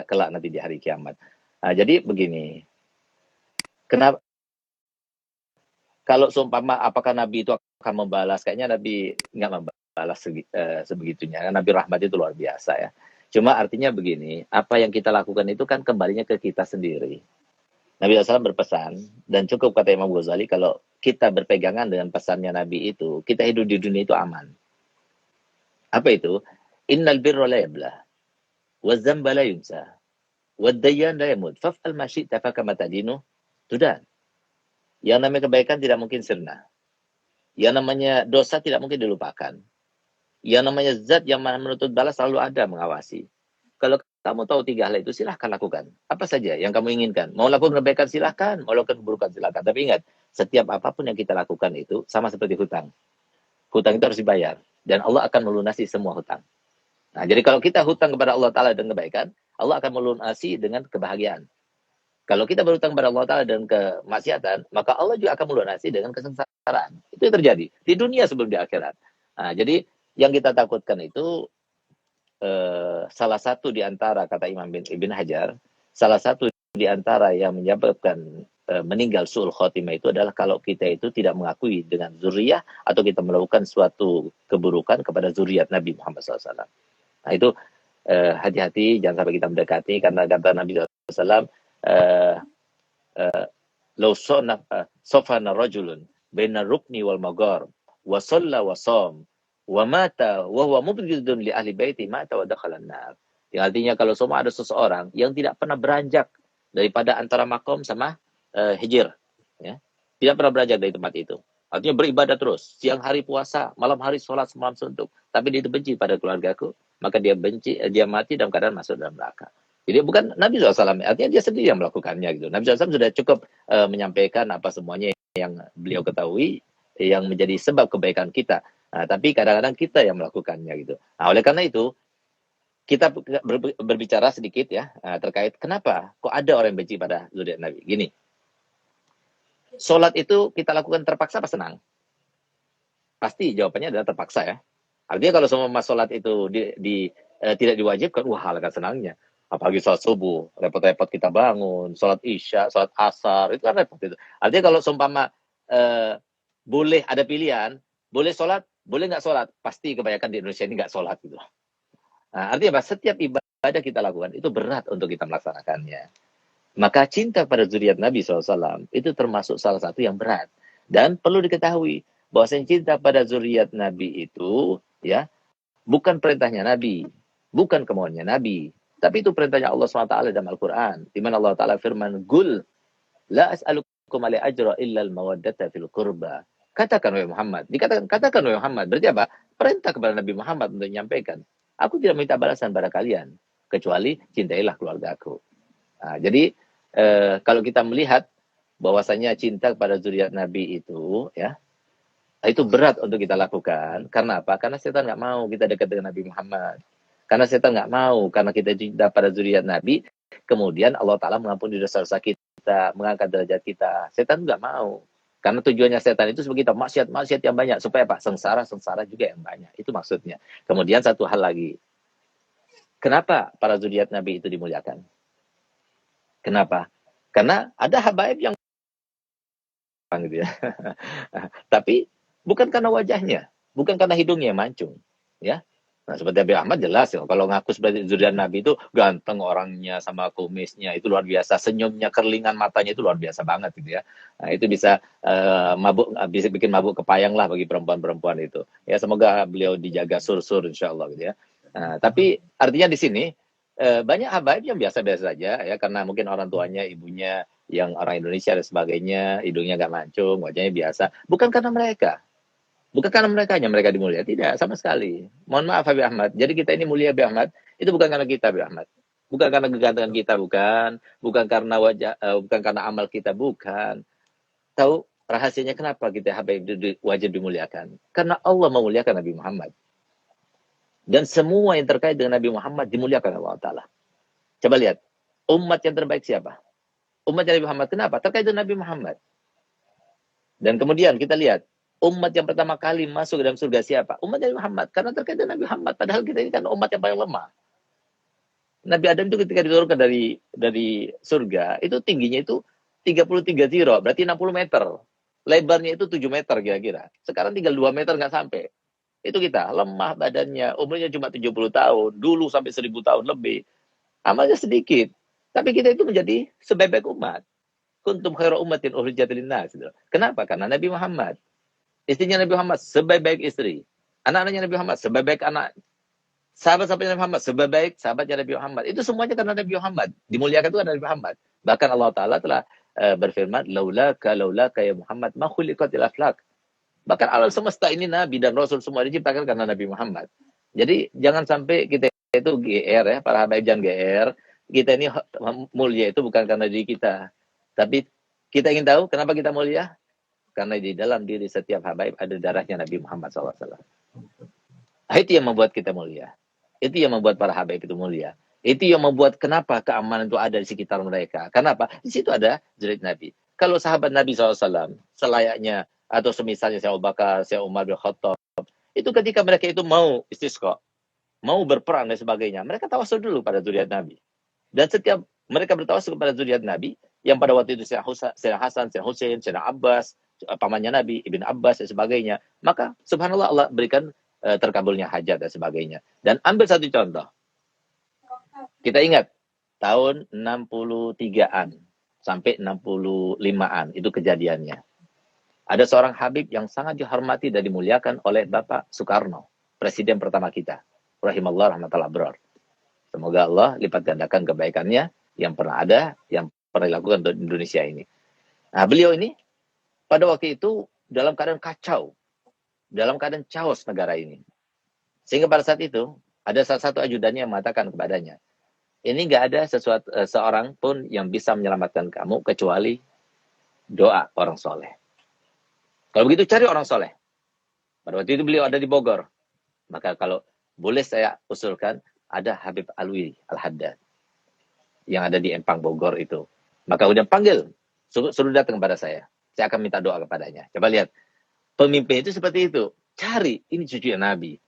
Speaker 1: Kelak nanti di hari kiamat. Jadi begini. Kenapa kalau seumpama apakah Nabi itu akan membalas? Kayaknya Nabi nggak membalas sebegitunya. Nabi rahmat itu luar biasa ya. Cuma artinya begini, apa yang kita lakukan itu kan kembalinya ke kita sendiri. Nabi SAW berpesan, dan cukup kata Imam Ghazali, kalau kita berpegangan dengan pesannya Nabi itu, kita hidup di dunia itu aman. Apa itu? Innal birra la yablah, wa dzamba la yunsa, wa dayyan la yamut, faf'al ma syi'ta fakama tadinu tudan. Yang namanya kebaikan tidak mungkin sirna. Yang namanya dosa tidak mungkin dilupakan. Yang namanya zat yang menuntut balas selalu ada mengawasi. Kalau kamu tahu tiga hal itu, silahkan lakukan. Apa saja yang kamu inginkan. Mau lakukan kebaikan, silahkan. Mau lakukan keburukan, silahkan. Tapi ingat, setiap apapun yang kita lakukan itu sama seperti hutang. Hutang itu harus dibayar. Dan Allah akan melunasi semua hutang. Nah, jadi kalau kita hutang kepada Allah Ta'ala dengan kebaikan, Allah akan melunasi dengan kebahagiaan. Kalau kita berhutang kepada Allah Ta'ala dengan kemaksiatan, maka Allah juga akan melunasi dengan kesengsaraan. Itu yang terjadi di dunia sebelum di akhirat. Nah, jadi yang kita takutkan itu salah satu di antara, kata Imam Ibn Hajar, salah satu di antara yang menyebabkan meninggal su'ul khotimah itu adalah kalau kita itu tidak mengakui dengan zuriyah atau kita melakukan suatu keburukan kepada zuriat Nabi Muhammad SAW. Nah itu hati-hati, jangan sampai kita mendekati, karena kata Nabi SAW, law sofana rajulun baina rukni wal magar wa shalla wa sham wa mata wa huwa mubghidun li ahli baiti mata wa dakhala an-nar. Yang artinya kalau semua ada seseorang yang tidak pernah beranjak daripada antara makom sama hijir, ya. Tidak pernah beranjak dari tempat itu. Artinya beribadah terus, siang hari puasa, malam hari sholat semalam suntuk, tapi dia itu benci pada keluargaku, maka dia mati dalam keadaan masuk dalam neraka. Jadi bukan Nabi SAW, artinya dia sendiri yang melakukannya gitu. Nabi SAW sudah cukup menyampaikan apa semuanya yang beliau ketahui, yang menjadi sebab kebaikan kita. Nah, tapi kadang-kadang kita yang melakukannya gitu. Nah, oleh karena itu, kita berbicara sedikit ya terkait kenapa kok ada orang yang benci pada zuriat Nabi. Gini, sholat itu kita lakukan terpaksa apa senang? Pasti jawabannya adalah terpaksa ya. Artinya kalau semua sholat itu tidak diwajibkan, wah alangkah senangnya. Apalagi sholat subuh, repot-repot kita bangun, sholat isya, sholat asar, itu kan repot itu. Artinya kalau seumpama boleh ada pilihan, boleh sholat, boleh nggak sholat, pasti kebanyakan di Indonesia ini nggak sholat gitu. Nah, artinya apa? Setiap ibadah kita lakukan itu berat untuk kita melaksanakannya. Maka cinta pada zuriat Nabi SAW itu termasuk salah satu yang berat. Dan perlu diketahui bahwa cinta pada zuriat Nabi itu ya bukan perintahnya Nabi, bukan kemauannya Nabi, tapi itu perintahnya Allah SWT dalam Al-Quran, di mana Allah Ta'ala firman, Gul, la as'alukum alai ajra illa al-mawaddata fil qurba. Katakan wahai Muhammad, katakan wahai Muhammad, berarti apa? Perintah kepada Nabi Muhammad untuk menyampaikan, aku tidak minta balasan pada kalian, kecuali cintailah keluarga aku. Nah, jadi kalau kita melihat bahwasanya cinta kepada zuriat Nabi itu ya itu berat untuk kita lakukan. Karena apa? Karena setan nggak mau kita dekat dengan Nabi Muhammad. Karena setan nggak mau, karena kita cinta pada zuriat Nabi, kemudian Allah Ta'ala mengampuni dosa-dosa kita, mengangkat derajat kita. Setan nggak mau. Karena tujuannya setan itu sebagai kita maksiat-maksiat yang banyak supaya apa? Sengsara juga yang banyak. Itu maksudnya. Kemudian satu hal lagi. Kenapa para zuriat Nabi itu dimuliakan? Kenapa? Karena ada habaib yang gitu ya. Tapi bukan karena wajahnya, bukan karena hidungnya yang mancung, ya. Nah, seperti Abi Ahmad jelas ya, kalau ngaku sebagai zuriat Nabi itu ganteng orangnya sama kumisnya itu luar biasa, senyumnya, kerlingan matanya itu luar biasa banget gitu ya. Nah, itu bisa bisa bikin mabuk kepayang lah bagi perempuan-perempuan itu. Ya, semoga beliau dijaga sur-sur insyaallah gitu ya. Nah, tapi artinya di sini banyak habaib yang biasa-biasa saja ya, karena mungkin orang tuanya, ibunya yang orang Indonesia dan sebagainya, hidungnya nggak mancung, wajahnya biasa. Bukan karena mereka hanya mereka dimulia, tidak sama sekali. Mohon maaf Habib Ahmad. Jadi kita ini mulia Habib Ahmad, itu bukan karena kita Habib Ahmad. Bukan karena kegantengan kita, bukan karena wajah, bukan karena amal kita, bukan. Tahu rahasianya kenapa kita Habib wajib dimuliakan? Karena Allah memuliakan Nabi Muhammad. Dan semua yang terkait dengan Nabi Muhammad dimuliakan Allah Ta'ala. Coba lihat, umat yang terbaik siapa? Umat Nabi Muhammad. Kenapa? Terkait dengan Nabi Muhammad. Dan kemudian kita lihat, umat yang pertama kali masuk ke dalam surga siapa? Umat Nabi Muhammad. Karena terkait dengan Nabi Muhammad. Padahal kita ini kan umat yang paling lemah. Nabi Adam itu ketika diturunkan dari surga, itu tingginya itu 33 ziro, berarti 60 meter. Lebarnya itu 7 meter kira-kira. Sekarang tinggal 2 meter nggak sampai. Itu kita, lemah badannya, umurnya cuma 70 tahun, dulu sampai 1000 tahun lebih. Amalnya sedikit. Tapi kita itu menjadi sebaik-baik umat. Kuntum khairu ummatin ukhrijat linnas. Kenapa? Karena Nabi Muhammad. Istrinya Nabi Muhammad sebaik-baik istri. Anak-anaknya Nabi Muhammad sebaik-baik anak. Sahabat-sahabatnya Nabi Muhammad sebaik-baik sahabatnya Nabi Muhammad. Itu semuanya karena Nabi Muhammad. Dimuliakan itu karena Nabi Muhammad. Bahkan Allah Ta'ala telah berfirman, laulaka ya Muhammad ma khuliqatil aflak. Bahkan alam semesta ini Nabi dan Rasul semua diciptakan karena Nabi Muhammad. Jadi jangan sampai kita itu GR ya, para habaib jangan GR. Kita ini mulia itu bukan karena diri kita. Tapi kita ingin tahu kenapa kita mulia? Karena di dalam diri setiap habaib ada darahnya Nabi Muhammad SAW. Itu yang membuat kita mulia. Itu yang membuat para habaib itu mulia. Itu yang membuat kenapa keamanan itu ada di sekitar mereka. Kenapa? Di situ ada zuriat Nabi. Kalau sahabat Nabi SAW, selayaknya atau semisalnya Syekh Abu Bakar, Syekh Umar bin Khattab, itu ketika mereka itu mau istisqa, mau berperang dan sebagainya, mereka tawasul dulu pada zuriat Nabi. Dan setiap mereka bertawasul kepada zuriat Nabi, yang pada waktu itu Syekh Hasan, Syekh Hussein, Syekh Abbas, pamannya Nabi, Ibn Abbas dan sebagainya, maka subhanallah Allah berikan terkabulnya hajat dan sebagainya. Dan ambil satu contoh. Kita ingat, tahun 63-an sampai 65-an itu kejadiannya. Ada seorang Habib yang sangat dihormati dan dimuliakan oleh Bapak Soekarno, presiden pertama kita. Rahimallah rahmatullah abrar. Semoga Allah lipat gandakan kebaikannya yang pernah ada, yang pernah dilakukan di Indonesia ini. Nah, beliau ini pada waktu itu dalam keadaan kacau, dalam keadaan chaos negara ini. Sehingga pada saat itu, ada salah satu ajudannya yang mengatakan kepadanya, ini nggak ada seorang pun yang bisa menyelamatkan kamu kecuali doa orang soleh. Kalau begitu cari orang soleh. Pada waktu itu beliau ada di Bogor. Maka kalau boleh saya usulkan, ada Habib Alwi Al-Haddad yang ada di Empang Bogor itu. Maka udah panggil, suruh datang kepada saya. Saya akan minta doa kepadanya. Coba lihat, pemimpin itu seperti itu. Cari, ini cucu Nabi.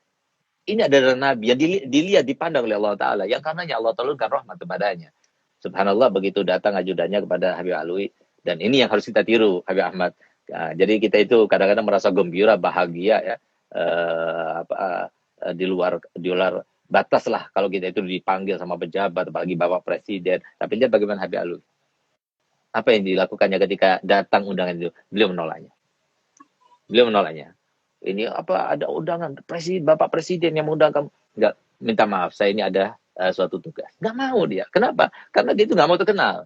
Speaker 1: Ini adalah Nabi yang dilihat, dipandang oleh Allah Ta'ala. Yang karenanya Allah turunkan rahmat kepadanya. Subhanallah, begitu datang ajudannya kepada Habib Alwi. Dan ini yang harus kita tiru, Habib Ahmad. Nah, jadi kita itu kadang-kadang merasa gembira, bahagia ya, di luar batas lah kalau kita itu dipanggil sama pejabat, apalagi Bapak Presiden. Tapi lihat bagaimana Habib Alwi. Apa yang dilakukannya ketika datang undangan itu? Beliau menolaknya. Ini apa ada undangan Bapak Presiden yang mengundang kamu? Enggak, minta maaf, saya ini ada suatu tugas. Enggak mau dia. Kenapa? Karena dia itu enggak mau terkenal.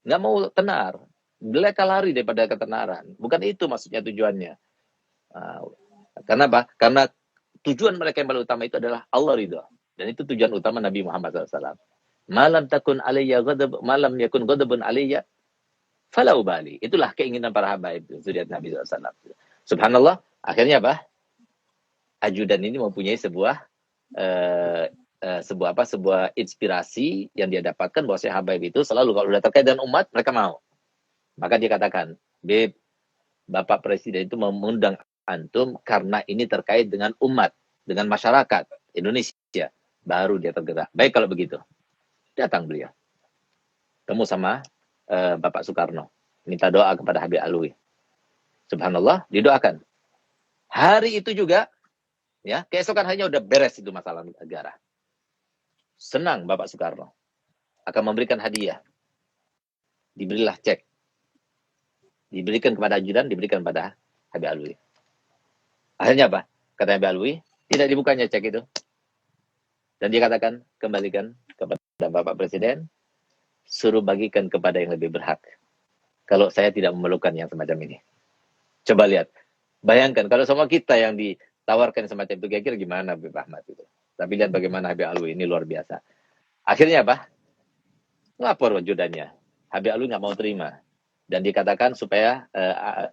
Speaker 1: Enggak mau tenar. Mereka lari daripada ketenaran. Bukan itu maksudnya tujuannya. Kenapa? Karena tujuan mereka yang paling utama itu adalah Allah ridha. Dan itu tujuan utama Nabi Muhammad SAW. Malam takun alayya ghadab, malam yakun ghadabun alayya, fala ubali. Itulah keinginan para habaib zuriat Nabi SAW. Subhanallah, akhirnya apa? Ajudan ini mempunyai sebuah inspirasi yang dia dapatkan bahwa Syekh Habaib itu selalu kalau sudah terkait dengan umat mereka mau. Maka dia katakan, Beb, Bapak Presiden itu mengundang antum karena ini terkait dengan umat, dengan masyarakat Indonesia. Baru dia tergerak. Baik kalau begitu. Datang beliau. Temu sama Bapak Soekarno. Minta doa kepada Habib Alwi. Subhanallah, didoakan. Hari itu juga, ya, keesokan harinya udah beres itu masalah negara. Senang Bapak Soekarno. Akan memberikan hadiah. Diberilah cek. Diberikan kepada ajudan, diberikan pada Habib Alwi. Akhirnya apa? Kata Habib Alwi, tidak dibukanya cek itu. Dan dia katakan, kembalikan kepada Bapak Presiden, suruh bagikan kepada yang lebih berhak. Kalau saya tidak memerlukan yang semacam ini. Coba lihat. Bayangkan, kalau semua kita yang ditawarkan semacam itu, kira-kira gimana Habib Ahmad itu. Tapi lihat bagaimana Habib Alwi, ini luar biasa. Akhirnya apa? Lapor ajudannya. Habib Alwi nggak mau terima. Dan dikatakan supaya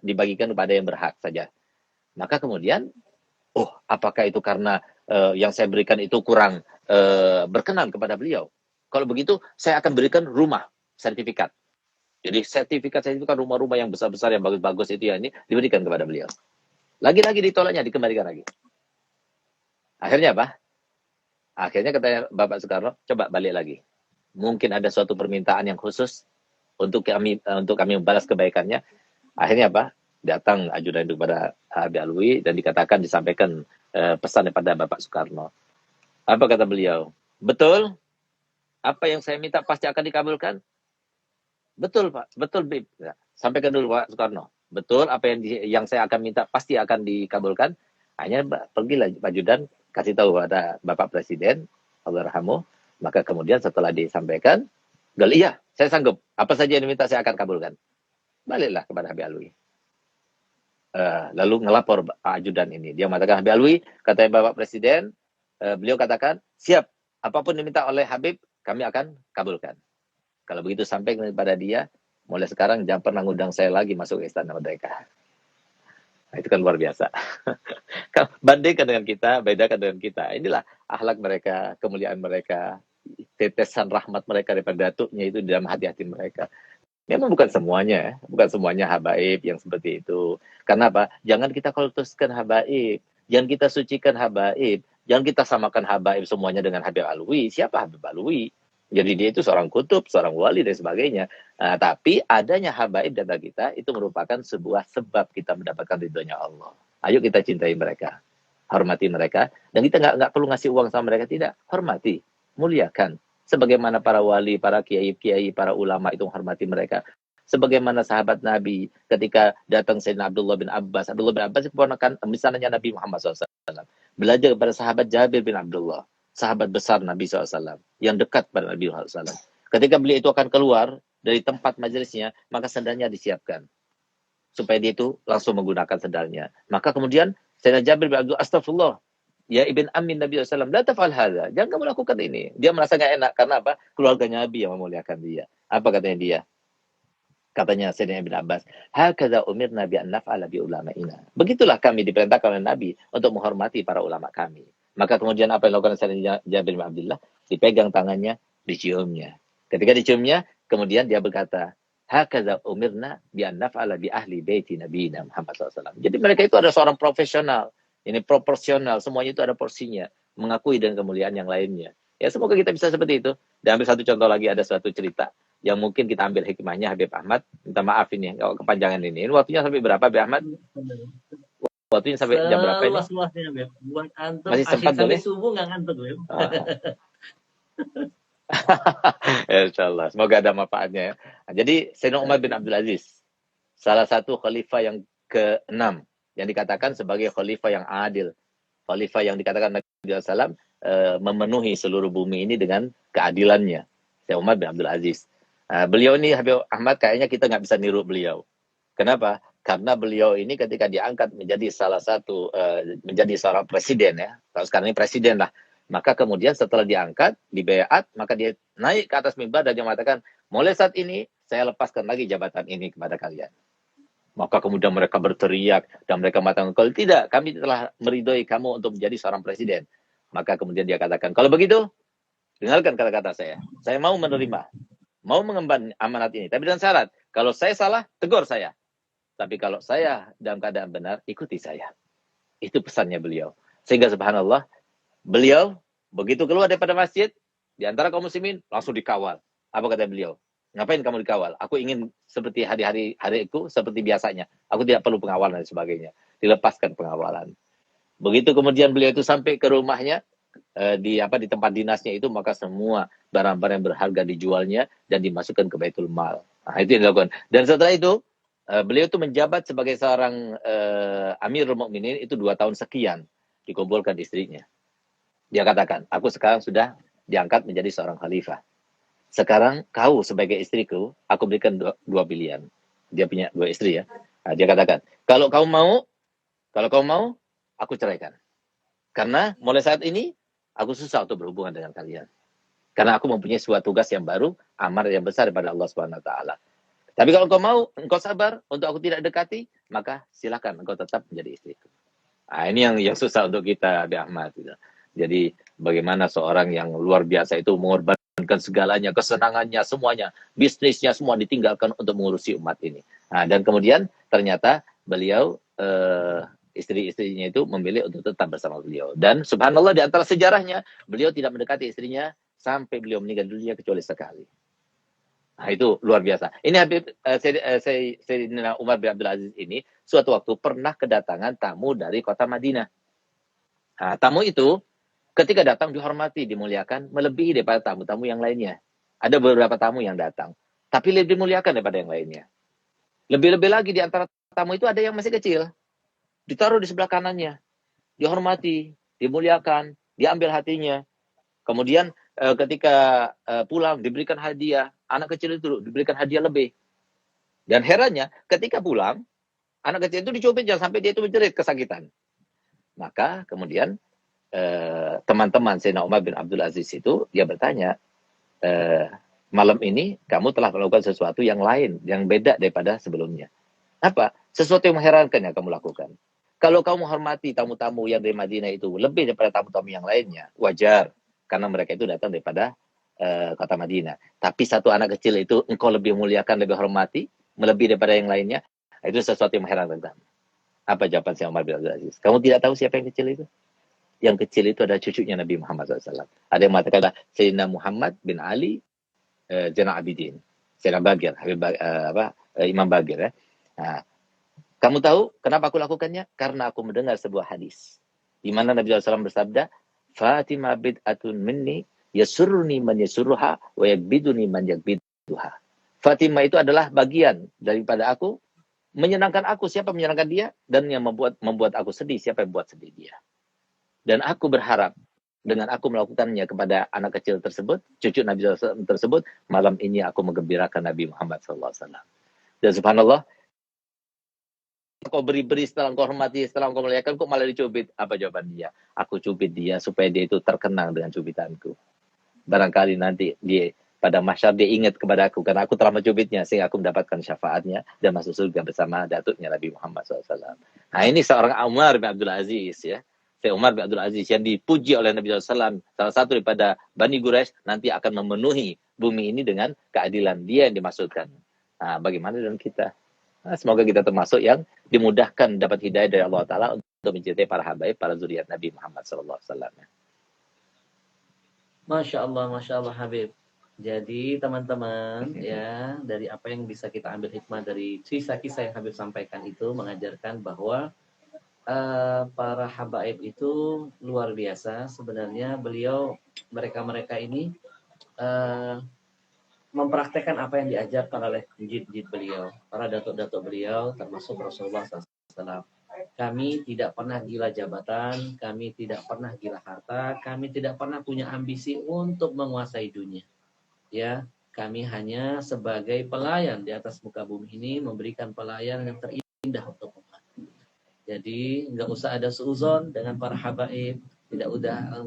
Speaker 1: dibagikan kepada yang berhak saja. Maka kemudian, apakah itu karena yang saya berikan itu kurang berkenan kepada beliau? Kalau begitu, saya akan berikan rumah, sertifikat. Jadi sertifikat rumah-rumah yang besar-besar, yang bagus-bagus itu ya ini diberikan kepada beliau. Lagi-lagi ditolaknya, dikembalikan lagi. Akhirnya apa? Akhirnya kata Bapak Soekarno, coba balik lagi. Mungkin ada suatu permintaan yang khusus untuk kami membalas kebaikannya. Akhirnya apa? Datang ajudan itu kepada Habib Alwi dan dikatakan, disampaikan pesan kepada Bapak Soekarno. Apa kata beliau? Betul? Apa yang saya minta pasti akan dikabulkan? Betul Pak, betul Bib. Ya, sampaikan dulu Pak Soekarno. Betul, apa yang saya akan minta pasti akan dikabulkan. Hanya pergilah Pak Ajudan, kasih tahu pada Bapak Presiden, Allahyarhamuh. Maka kemudian setelah disampaikan, iya, saya sanggup. Apa saja yang diminta saya akan kabulkan. Baliklah kepada Habib Alwi. Lalu ngelapor Pak Ajudan ini. Dia mengatakan, Habib Alwi, katanya Bapak Presiden, beliau katakan, siap, apapun diminta oleh Habib, kami akan kabulkan. Kalau begitu sampai kepada dia, mulai sekarang jangan pernah ngundang saya lagi masuk ke Istana Merdeka. Nah, itu kan luar biasa. Bandingkan dengan kita, bedakan dengan kita. Inilah akhlak mereka, kemuliaan mereka, tetesan rahmat mereka daripada datuknya itu di dalam hati-hati mereka. Memang bukan semuanya habaib yang seperti itu. Karena apa? Jangan kita kultuskan habaib, jangan kita sucikan habaib, jangan kita samakan habaib semuanya dengan Habib Alwi. Siapa Habib Alwi? Jadi dia itu seorang kutub, seorang wali dan sebagainya. Nah, tapi adanya habaib data kita itu merupakan sebuah sebab kita mendapatkan ridhonya Allah. Ayo kita cintai mereka, hormati mereka, dan kita nggak perlu ngasih uang sama mereka, tidak. Hormati, muliakan. Sebagaimana para wali, para kiai, para ulama itu menghormati mereka. Sebagaimana sahabat Nabi ketika datang Sayyidina Abdullah bin Abbas. Abdullah bin Abbas itu keponakan misalnya Nabi Muhammad SAW. Belajar kepada sahabat Jabir bin Abdullah, sahabat besar Nabi SAW, yang dekat pada Nabi SAW. Ketika beliau itu akan keluar dari tempat majelisnya, maka sandalnya disiapkan. Supaya dia itu langsung menggunakan sandalnya. Maka kemudian Sayyidina Jabir bin Abdullah, astagfirullah, ya ibn amin Nabi SAW, la taf'al hadha, jangan kamu lakukan ini. Dia merasa gak enak, karena apa? Keluarganya Nabi yang memuliakan dia. Apa katanya dia? Katanya Sayyidina Ibn Abbas, hakadha umirna bi an naf'ala bi ulama'ina. Begitulah kami diperintahkan oleh Nabi untuk menghormati para ulama kami. Maka kemudian apa yang dilakukan Sayyidina Jabir bin Abdullah? Dipegang tangannya, diciumnya. Ketika diciumnya, kemudian dia berkata, hakadha umirna bi an naf'ala bi ahli baiti nabiyina Muhammad SAW. Jadi mereka itu ada seorang profesional, ini proporsional, semuanya itu ada porsinya, mengakui dengan kemuliaan yang lainnya. Ya semoga kita bisa seperti itu. Dan ambil satu contoh lagi, ada suatu cerita yang mungkin kita ambil hikmahnya Habib Ahmad. Minta maaf ini kalau kepanjangan ini. Ini waktunya sampai berapa Habib Ahmad? Waktunya sampai jam berapa ini?
Speaker 2: Buat antum
Speaker 1: masih sempat
Speaker 2: sampai subuh nggak ngantuk, Beb.
Speaker 1: Insyaallah. Semoga ada manfaatnya ya. Nah, jadi Sayyidina Umar bin Abdul Aziz, salah satu khalifah yang ke-6 yang dikatakan sebagai khalifah yang adil. Khalifah yang dikatakan Nabi SAW memenuhi seluruh bumi ini dengan keadilannya. Sayyidina Umar bin Abdul Aziz. Beliau ini Habib Ahmad kayaknya kita nggak bisa niru beliau. Kenapa? Karena beliau ini ketika diangkat menjadi salah satu menjadi seorang presiden ya. Kalau sekarang ini presiden lah. Maka kemudian setelah diangkat, dibayat, maka dia naik ke atas mimbar dan dia mengatakan, mulai saat ini saya lepaskan lagi jabatan ini kepada kalian. Maka kemudian mereka berteriak dan mereka mengatakan, kalau tidak, kami telah meridhoi kamu untuk menjadi seorang presiden. Maka kemudian dia katakan, kalau begitu, dengarkan kata-kata saya. Saya mau menerima, mau mengemban amanat ini. Tapi dengan syarat, kalau saya salah, tegur saya. Tapi kalau saya dalam keadaan benar, ikuti saya. Itu pesannya beliau. Sehingga subhanallah, beliau begitu keluar daripada masjid, di antara kaum muslimin langsung dikawal. Apa kata beliau? Ngapain kamu dikawal? Aku ingin seperti hari-hariku seperti biasanya. Aku tidak perlu pengawalan dan sebagainya. Dilepaskan pengawalan. Begitu kemudian beliau itu sampai ke rumahnya, di tempat dinasnya itu, maka semua barang-barang yang berharga dijualnya dan dimasukkan ke Baitul Mal. Nah, itu yang dilakukan. Dan setelah itu beliau itu menjabat sebagai seorang Amirul Mukminin itu 2 tahun sekian, dikumpulkan istrinya. Dia katakan, aku sekarang sudah diangkat menjadi seorang khalifah. Sekarang kau sebagai istriku, aku berikan dua pilihan. Dia punya 2 istri ya. Nah, dia katakan, kalau kau mau, aku ceraikan. Karena mulai saat ini, aku susah untuk berhubungan dengan kalian. Karena aku mempunyai suatu tugas yang baru, amar yang besar daripada Allah Subhanahu wa taala. Tapi kalau kau mau, engkau sabar untuk aku tidak dekati, maka silakan engkau tetap menjadi istriku. Nah, ini yang susah untuk kita, Abi Ahmad. Gitu. Jadi bagaimana seorang yang luar biasa itu mengorbankan segalanya, kesenangannya, semuanya, bisnisnya semua ditinggalkan untuk mengurusi umat ini. Nah, dan kemudian ternyata beliau istri-istrinya itu memilih untuk tetap bersama beliau. Dan subhanallah di antara sejarahnya, beliau tidak mendekati istrinya sampai beliau meninggal dunia kecuali sekali. Nah, itu luar biasa. Ini Habib Sayyidina Umar bin Abdul Aziz ini suatu waktu pernah kedatangan tamu dari kota Madinah. Nah, tamu itu ketika datang dihormati, dimuliakan, melebihi daripada tamu-tamu yang lainnya. Ada beberapa tamu yang datang, tapi lebih dimuliakan daripada yang lainnya. Lebih-lebih lagi di antara tamu itu ada yang masih kecil. Ditaruh di sebelah kanannya, dihormati, dimuliakan, diambil hatinya. Kemudian ketika pulang diberikan hadiah, anak kecil itu diberikan hadiah lebih. Dan herannya, ketika pulang, anak kecil itu dicubit jangan sampai dia itu menjerit kesakitan. Maka kemudian teman-teman Sayyidina Umar bin Abdul Aziz itu, dia bertanya, malam ini kamu telah melakukan sesuatu yang lain, yang beda daripada sebelumnya. Apa? Sesuatu yang mengherankan yang kamu lakukan. Kalau kamu menghormati tamu-tamu yang dari Madinah itu lebih daripada tamu-tamu yang lainnya, wajar. Karena mereka itu datang daripada kota Madinah. Tapi satu anak kecil itu engkau lebih muliakan, lebih hormati, melebihi daripada yang lainnya, itu sesuatu yang mengherankan kamu. Apa jawaban Sayyidina Umar bin Abdul Aziz? Kamu tidak tahu siapa yang kecil itu? Yang kecil itu adalah cucunya Nabi Muhammad SAW. Ada yang mengatakan Sayyidina Muhammad bin Ali Zainal Abidin. Sayyidina Bagir, Imam Bagir ya. Nah, kamu tahu kenapa aku lakukannya? Karena aku mendengar sebuah hadis di mana Nabi SAW bersabda, Fatimah bid'atun minni yasurruni man yasurruha wa yakbiduni man yakbiduha. Fatimah itu adalah bagian daripada aku, menyenangkan aku siapa menyenangkan dia, dan yang membuat aku sedih siapa yang membuat sedih dia. Dan aku berharap dengan aku melakukannya kepada anak kecil tersebut, cucu Nabi SAW tersebut, malam ini aku menggembirakan Nabi Muhammad SAW. Dan subhanallah, kau beri-beri, setelah kau hormati, setelah kau muliakan, kok malah dicubit. Apa jawaban dia? Aku cubit dia supaya dia itu terkenang dengan cubitanku. Barangkali nanti dia pada mahsyar dia ingat kepada aku karena aku telah mencubitnya sehingga aku mendapatkan syafaatnya dan masuk surga bersama datuknya Nabi Muhammad SAW. Nah, ini seorang Umar bin Abdul Aziz ya. Saya Umar bin Abdul Aziz yang dipuji oleh Nabi SAW, salah satu daripada Bani Quraisy, nanti akan memenuhi bumi ini dengan keadilan dia yang dimaksudkan. Nah, bagaimana dengan kita? Nah, semoga kita termasuk yang dimudahkan dapat hidayah dari Allah Ta'ala untuk mencintai para habaib, para zuriat Nabi Muhammad SAW.
Speaker 2: Masya Allah Habib. Jadi teman-teman ya, dari apa yang bisa kita ambil hikmah dari kisah-kisah yang Habib sampaikan itu mengajarkan bahwa para habaib itu luar biasa. Sebenarnya mereka ini mempraktekkan apa yang diajarkan oleh jid-jid beliau, para datuk-datuk beliau, termasuk Rasulullah SAW. Kami tidak pernah gila jabatan, kami tidak pernah gila harta, kami tidak pernah punya ambisi untuk menguasai dunia. Ya, kami hanya sebagai pelayan di atas muka bumi ini, memberikan pelayanan yang terindah untuk umat. Jadi nggak usah ada seuzon dengan para habaib, nggak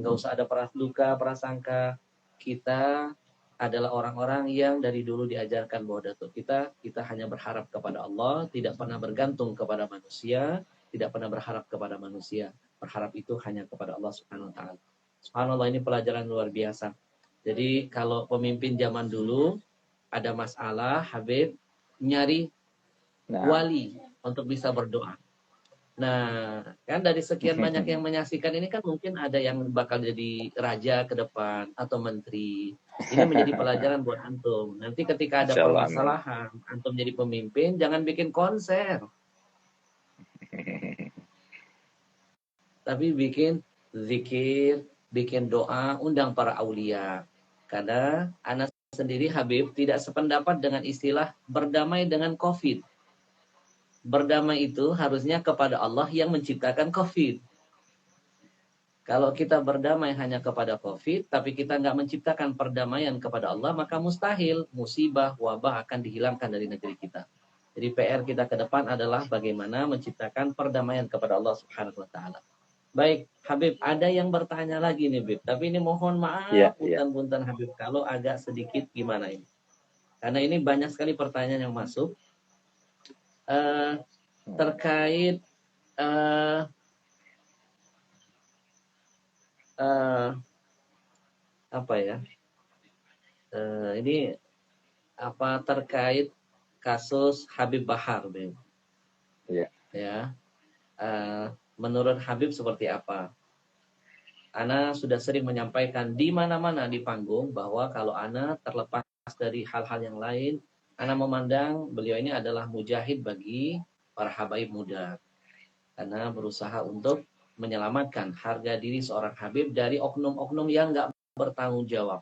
Speaker 2: usah ada prasangka, prasangka. Kita adalah orang-orang yang dari dulu diajarkan bahwa datuk kita hanya berharap kepada Allah, tidak pernah bergantung kepada manusia, tidak pernah berharap kepada manusia. Berharap itu hanya kepada Allah Subhanahu wa taala. Subhanallah, ini pelajaran luar biasa. Jadi kalau pemimpin zaman dulu ada masalah, Habib nyari wali, untuk bisa berdoa. Nah, kan dari sekian banyak yang menyaksikan ini kan mungkin ada yang bakal jadi raja ke depan atau menteri. Ini menjadi pelajaran buat antum. Nanti ketika ada
Speaker 1: Insya Allah, amin.
Speaker 2: permasalahan, antum jadi pemimpin, jangan bikin konser, tapi bikin zikir, bikin doa, undang para aulia. Karena anak sendiri Habib tidak sependapat dengan istilah berdamai dengan COVID. Berdamai itu harusnya kepada Allah yang menciptakan COVID. Kalau kita berdamai hanya kepada COVID, tapi kita nggak menciptakan perdamaian kepada Allah, maka mustahil musibah, wabah akan dihilangkan dari negeri kita. Jadi PR kita ke depan adalah bagaimana menciptakan perdamaian kepada Allah Subhanahu wa Ta'ala. Baik, Habib, ada yang bertanya lagi nih, Habib. Tapi ini mohon maaf, punten-punten Habib, kalau agak sedikit gimana ini. Karena ini banyak sekali pertanyaan yang masuk. Terkait apa ya? Ini apa terkait kasus Habib Bahar, Bim? Ya. Menurut Habib seperti apa? Ana sudah sering menyampaikan di mana-mana di panggung bahwa kalau Ana terlepas dari hal-hal yang lain, Ana memandang beliau ini adalah mujahid bagi para habaib muda. Karena berusaha untuk menyelamatkan harga diri seorang Habib dari oknum-oknum yang nggak bertanggung jawab,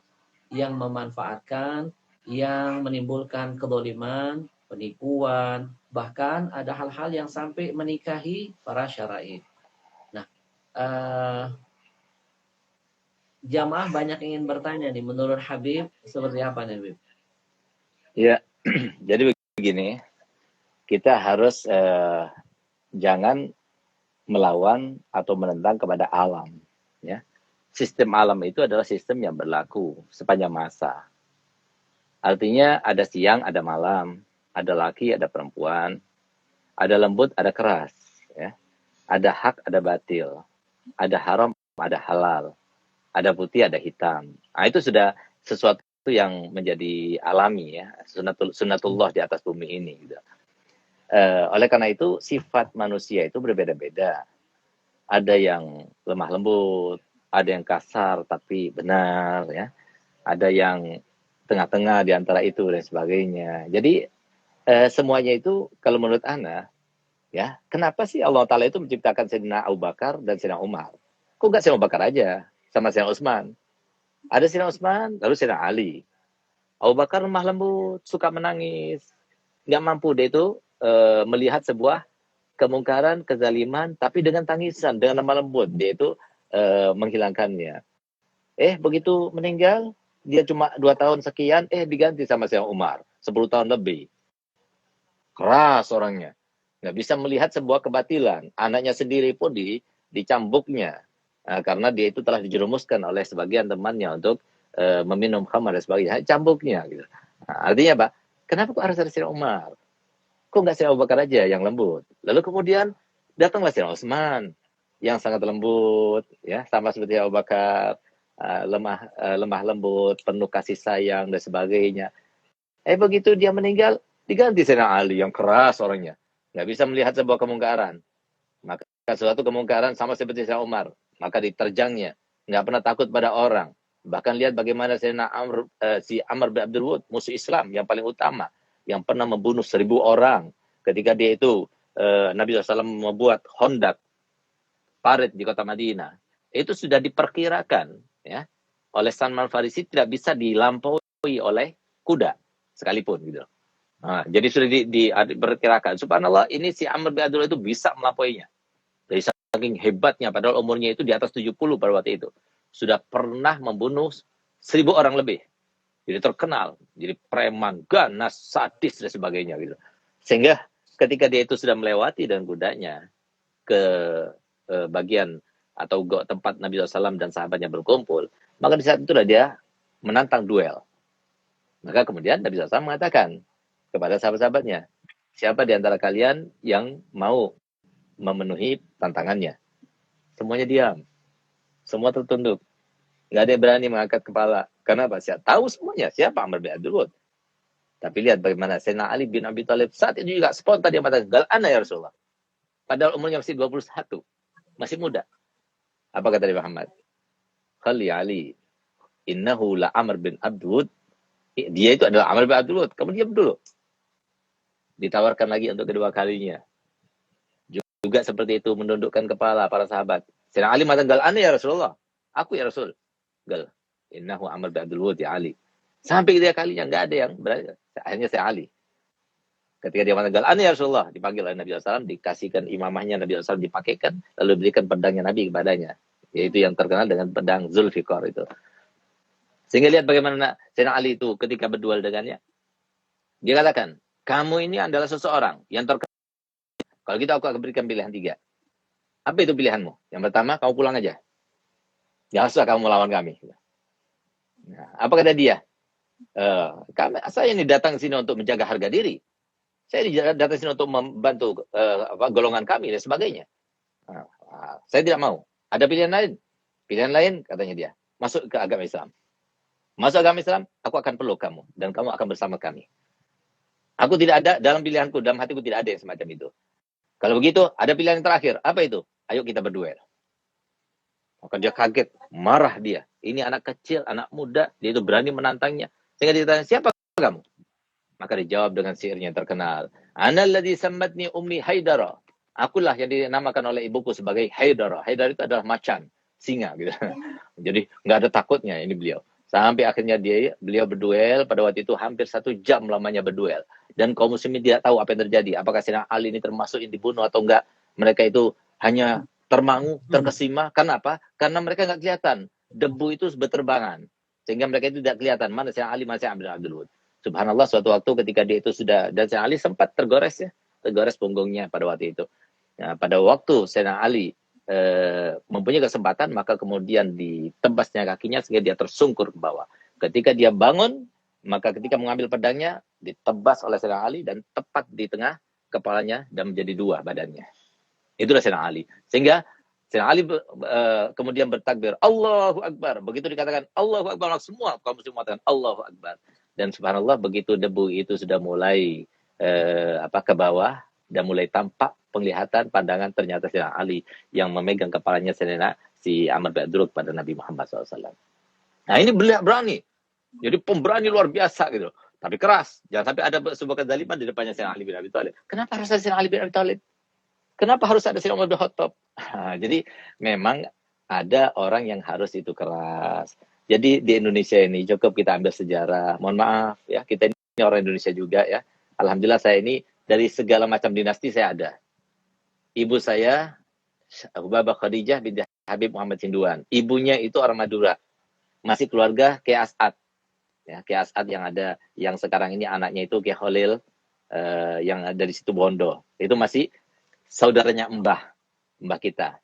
Speaker 2: yang memanfaatkan, yang menimbulkan kedoliman, penipuan, bahkan ada hal-hal yang sampai menikahi para syara'i. Nah, jamaah banyak ingin bertanya nih, menurut Habib seperti apa nih, Habib?
Speaker 1: Ya, jadi begini, kita harus jangan melawan atau menentang kepada alam. Ya, sistem alam itu adalah sistem yang berlaku sepanjang masa. Artinya ada siang, ada malam, ada laki, ada perempuan, ada lembut, ada keras, ya. Ada hak, ada batil, ada haram, ada halal, ada putih, ada hitam. Nah, itu sudah sesuatu yang menjadi alami, ya, sunatullah di atas bumi ini. Gitu. Oleh karena itu sifat manusia itu berbeda-beda. Ada yang lemah lembut, ada yang kasar tapi benar, ya. Ada yang tengah-tengah di antara itu dan sebagainya. Jadi semuanya itu kalau menurut Ana, ya, kenapa sih Allah Ta'ala itu menciptakan Sayyidina Abu Bakar dan Sayyidina Umar? Kok nggak Sayyidina Abu Bakar aja sama Sayyidina Utsman? Ada Sayyidina Utsman, lalu Sayyidina Ali. Abu Bakar lemah lembut, suka menangis. Nggak mampu dia itu melihat sebuah kemungkaran, kezaliman, tapi dengan tangisan, dengan lemah lembut. Dia itu menghilangkannya. Begitu meninggal, dia cuma 2 tahun sekian, diganti sama Sayyidina Umar. 10 tahun lebih. Keras orangnya. Nggak bisa melihat sebuah kebatilan. Anaknya sendiri pun dicambuknya. Karena dia itu telah dijerumuskan oleh sebagian temannya untuk meminum khamar dan sebagainya. Cambuknya. Gitu. Nah, artinya Pak, kenapa kok harus ada Sayyidina Umar? Kok nggak Sayyidina Abu Bakar aja yang lembut? Lalu kemudian datanglah Sayyidina Utsman yang sangat lembut, ya, sama seperti Abu Bakar, lemah lembut, penuh kasih sayang dan sebagainya. Begitu dia meninggal, diganti Sayyidina Ali yang keras orangnya. Nggak bisa melihat sebuah kemungkaran. Maka suatu kemungkaran sama seperti Sayyidina Umar. Maka diterjangnya. Nggak pernah takut pada orang. Bahkan lihat bagaimana Sayyidina Amr bin Abdul Wud, musuh Islam yang paling utama. Yang pernah membunuh 1.000 orang. Ketika dia itu, Nabi SAW membuat hondak, parit di kota Madinah. Itu sudah diperkirakan, ya, oleh Salman Farisi tidak bisa dilampaui oleh kuda sekalipun gitu. Nah, jadi sudah diperkirakan. Subhanallah, ini si Amr bin Abdullah itu bisa melampauinya. Dari saking hebatnya, padahal umurnya itu di atas 70 pada waktu itu. Sudah pernah membunuh 1.000 orang lebih. Jadi terkenal, jadi preman, ganas, sadis dan sebagainya gitu. Sehingga ketika dia itu sudah melewati dan kudanya ke bagian atau tempat Nabi SAW dan sahabatnya berkumpul, maka di saat itulah dia menantang duel. Maka kemudian Nabi SAW mengatakan kepada sahabat-sahabatnya, siapa di antara kalian yang mau memenuhi tantangannya? Semuanya diam. Semua tertunduk. Nggak ada yang berani mengangkat kepala. Kenapa? Saya tahu semuanya. Siapa Amr bin Abdul Wud? Tapi lihat bagaimana Sayyidina Ali bin Abi Thalib saat itu juga spontan dia mengatakan, "Gal ana ya Rasulullah." Padahal umurnya masih 21, masih muda. Apa kata Nabi Muhammad? "Khalli Ali, innahu la Amr bin Abdud." Dia itu adalah Amr bin Abdud. Kamu diam dulu. Ditawarkan lagi untuk kedua kalinya. Juga seperti itu menundukkan kepala para sahabat. Sayyidina Ali mengatakan, "Gal ana ya Rasulullah." Aku ya Rasul. Gal, innahu Amr bin Abdul ya Ali. Sampai ketiga kalinya nggak ada yang berani. Akhirnya saya Ali. Ketika dia mengatakan, "Gal ana ya Rasulullah," dipanggil oleh Nabi SAW, dikasihkan imamahnya Nabi SAW, dipakaikan, lalu berikan pedangnya Nabi kepadanya. Yaitu yang terkenal dengan pedang Zulfikar itu. Sehingga lihat bagaimana Sayyidina Ali itu ketika berduel dengannya. Dia katakan, "Kamu ini adalah seseorang yang terkenal. Kalau gitu aku akan berikan pilihan 3. Apa itu pilihanmu? Yang pertama, kamu pulang aja. Jangan usah kamu melawan kami." Nah, apa kata dia? Saya ini datang ke sini untuk menjaga harga diri. Saya datang ke sini untuk membantu golongan kami dan sebagainya. Saya tidak mau. Ada pilihan lain. Pilihan lain, katanya dia, masuk ke agama Islam. Masuk agama Islam, aku akan peluk kamu. Dan kamu akan bersama kami. Aku tidak ada, dalam pilihanku, dalam hatiku tidak ada yang semacam itu. Kalau begitu, ada pilihan yang terakhir. Apa itu? Ayo kita berduel. Maka dia kaget, marah dia. Ini anak kecil, anak muda, dia itu berani menantangnya. Sehingga dia tanya, siapa kamu? Maka dijawab dengan syairnya yang terkenal. Ana alladhi sammatni ummi Haidara. Akulah yang dinamakan oleh ibuku sebagai Haidara. Haidara itu adalah macan, singa gitu. Jadi nggak ada takutnya ini beliau. Sampai akhirnya beliau berduel, pada waktu itu hampir 1 jam lamanya berduel. Dan kaum muslimin tidak tahu apa yang terjadi. Apakah Sayyidina Ali ini termasuk yang dibunuh atau enggak. Mereka itu hanya termangu, terkesima. Kenapa? Karena mereka nggak kelihatan. Debu itu berterbangan. Sehingga mereka itu tidak kelihatan. Mana Sayyidina Ali, mana Sayyidina Abdul Wud. Subhanallah, suatu waktu ketika dia itu sudah, dan Sayyidina Ali sempat tergores ya. Tergores punggungnya pada waktu itu. Nah, pada waktu Sayyidina Ali mempunyai kesempatan, maka kemudian ditebasnya kakinya sehingga dia tersungkur ke bawah. Ketika dia bangun, maka ketika mengambil pedangnya, ditebas oleh Sayyidina Ali dan tepat di tengah kepalanya dan menjadi 2 badannya. Itulah Sayyidina Ali. Sehingga Sayyidina Ali kemudian bertakbir, Allahu Akbar. Begitu dikatakan Allahu Akbar, semua kaum muslim mengatakan Allahu Akbar. Dan subhanallah, begitu debu itu sudah mulai ke bawah dan mulai tampak penglihatan pandangan, ternyata Sayyidina Ali yang memegang kepalanya si Amr bin Abdul pada Nabi Muhammad SAW. Nah ini berani. Jadi pemberani luar biasa gitu. Tapi keras. Jangan sampai ada sebuah kezaliman di depannya Sayyidina Ali bin Abi Thalib. Kenapa harus ada Sayyidina Ali bin Abi Thalib? Kenapa harus ada Sayyidina Umar bin Khattab? Jadi memang ada orang yang harus itu keras. Jadi di Indonesia ini cukup kita ambil sejarah. Mohon maaf ya, kita ini orang Indonesia juga ya. Alhamdulillah saya ini dari segala macam dinasti saya ada. Ibu saya Ubabah Khadijah binti Habib Muhammad Sinduan. Ibunya itu orang Madura. Masih keluarga Kiai As'ad. Ya, Kiai As'ad yang sekarang ini anaknya itu Kiai Khalil yang ada di situ Bondo. Itu masih saudaranya Mbah kita.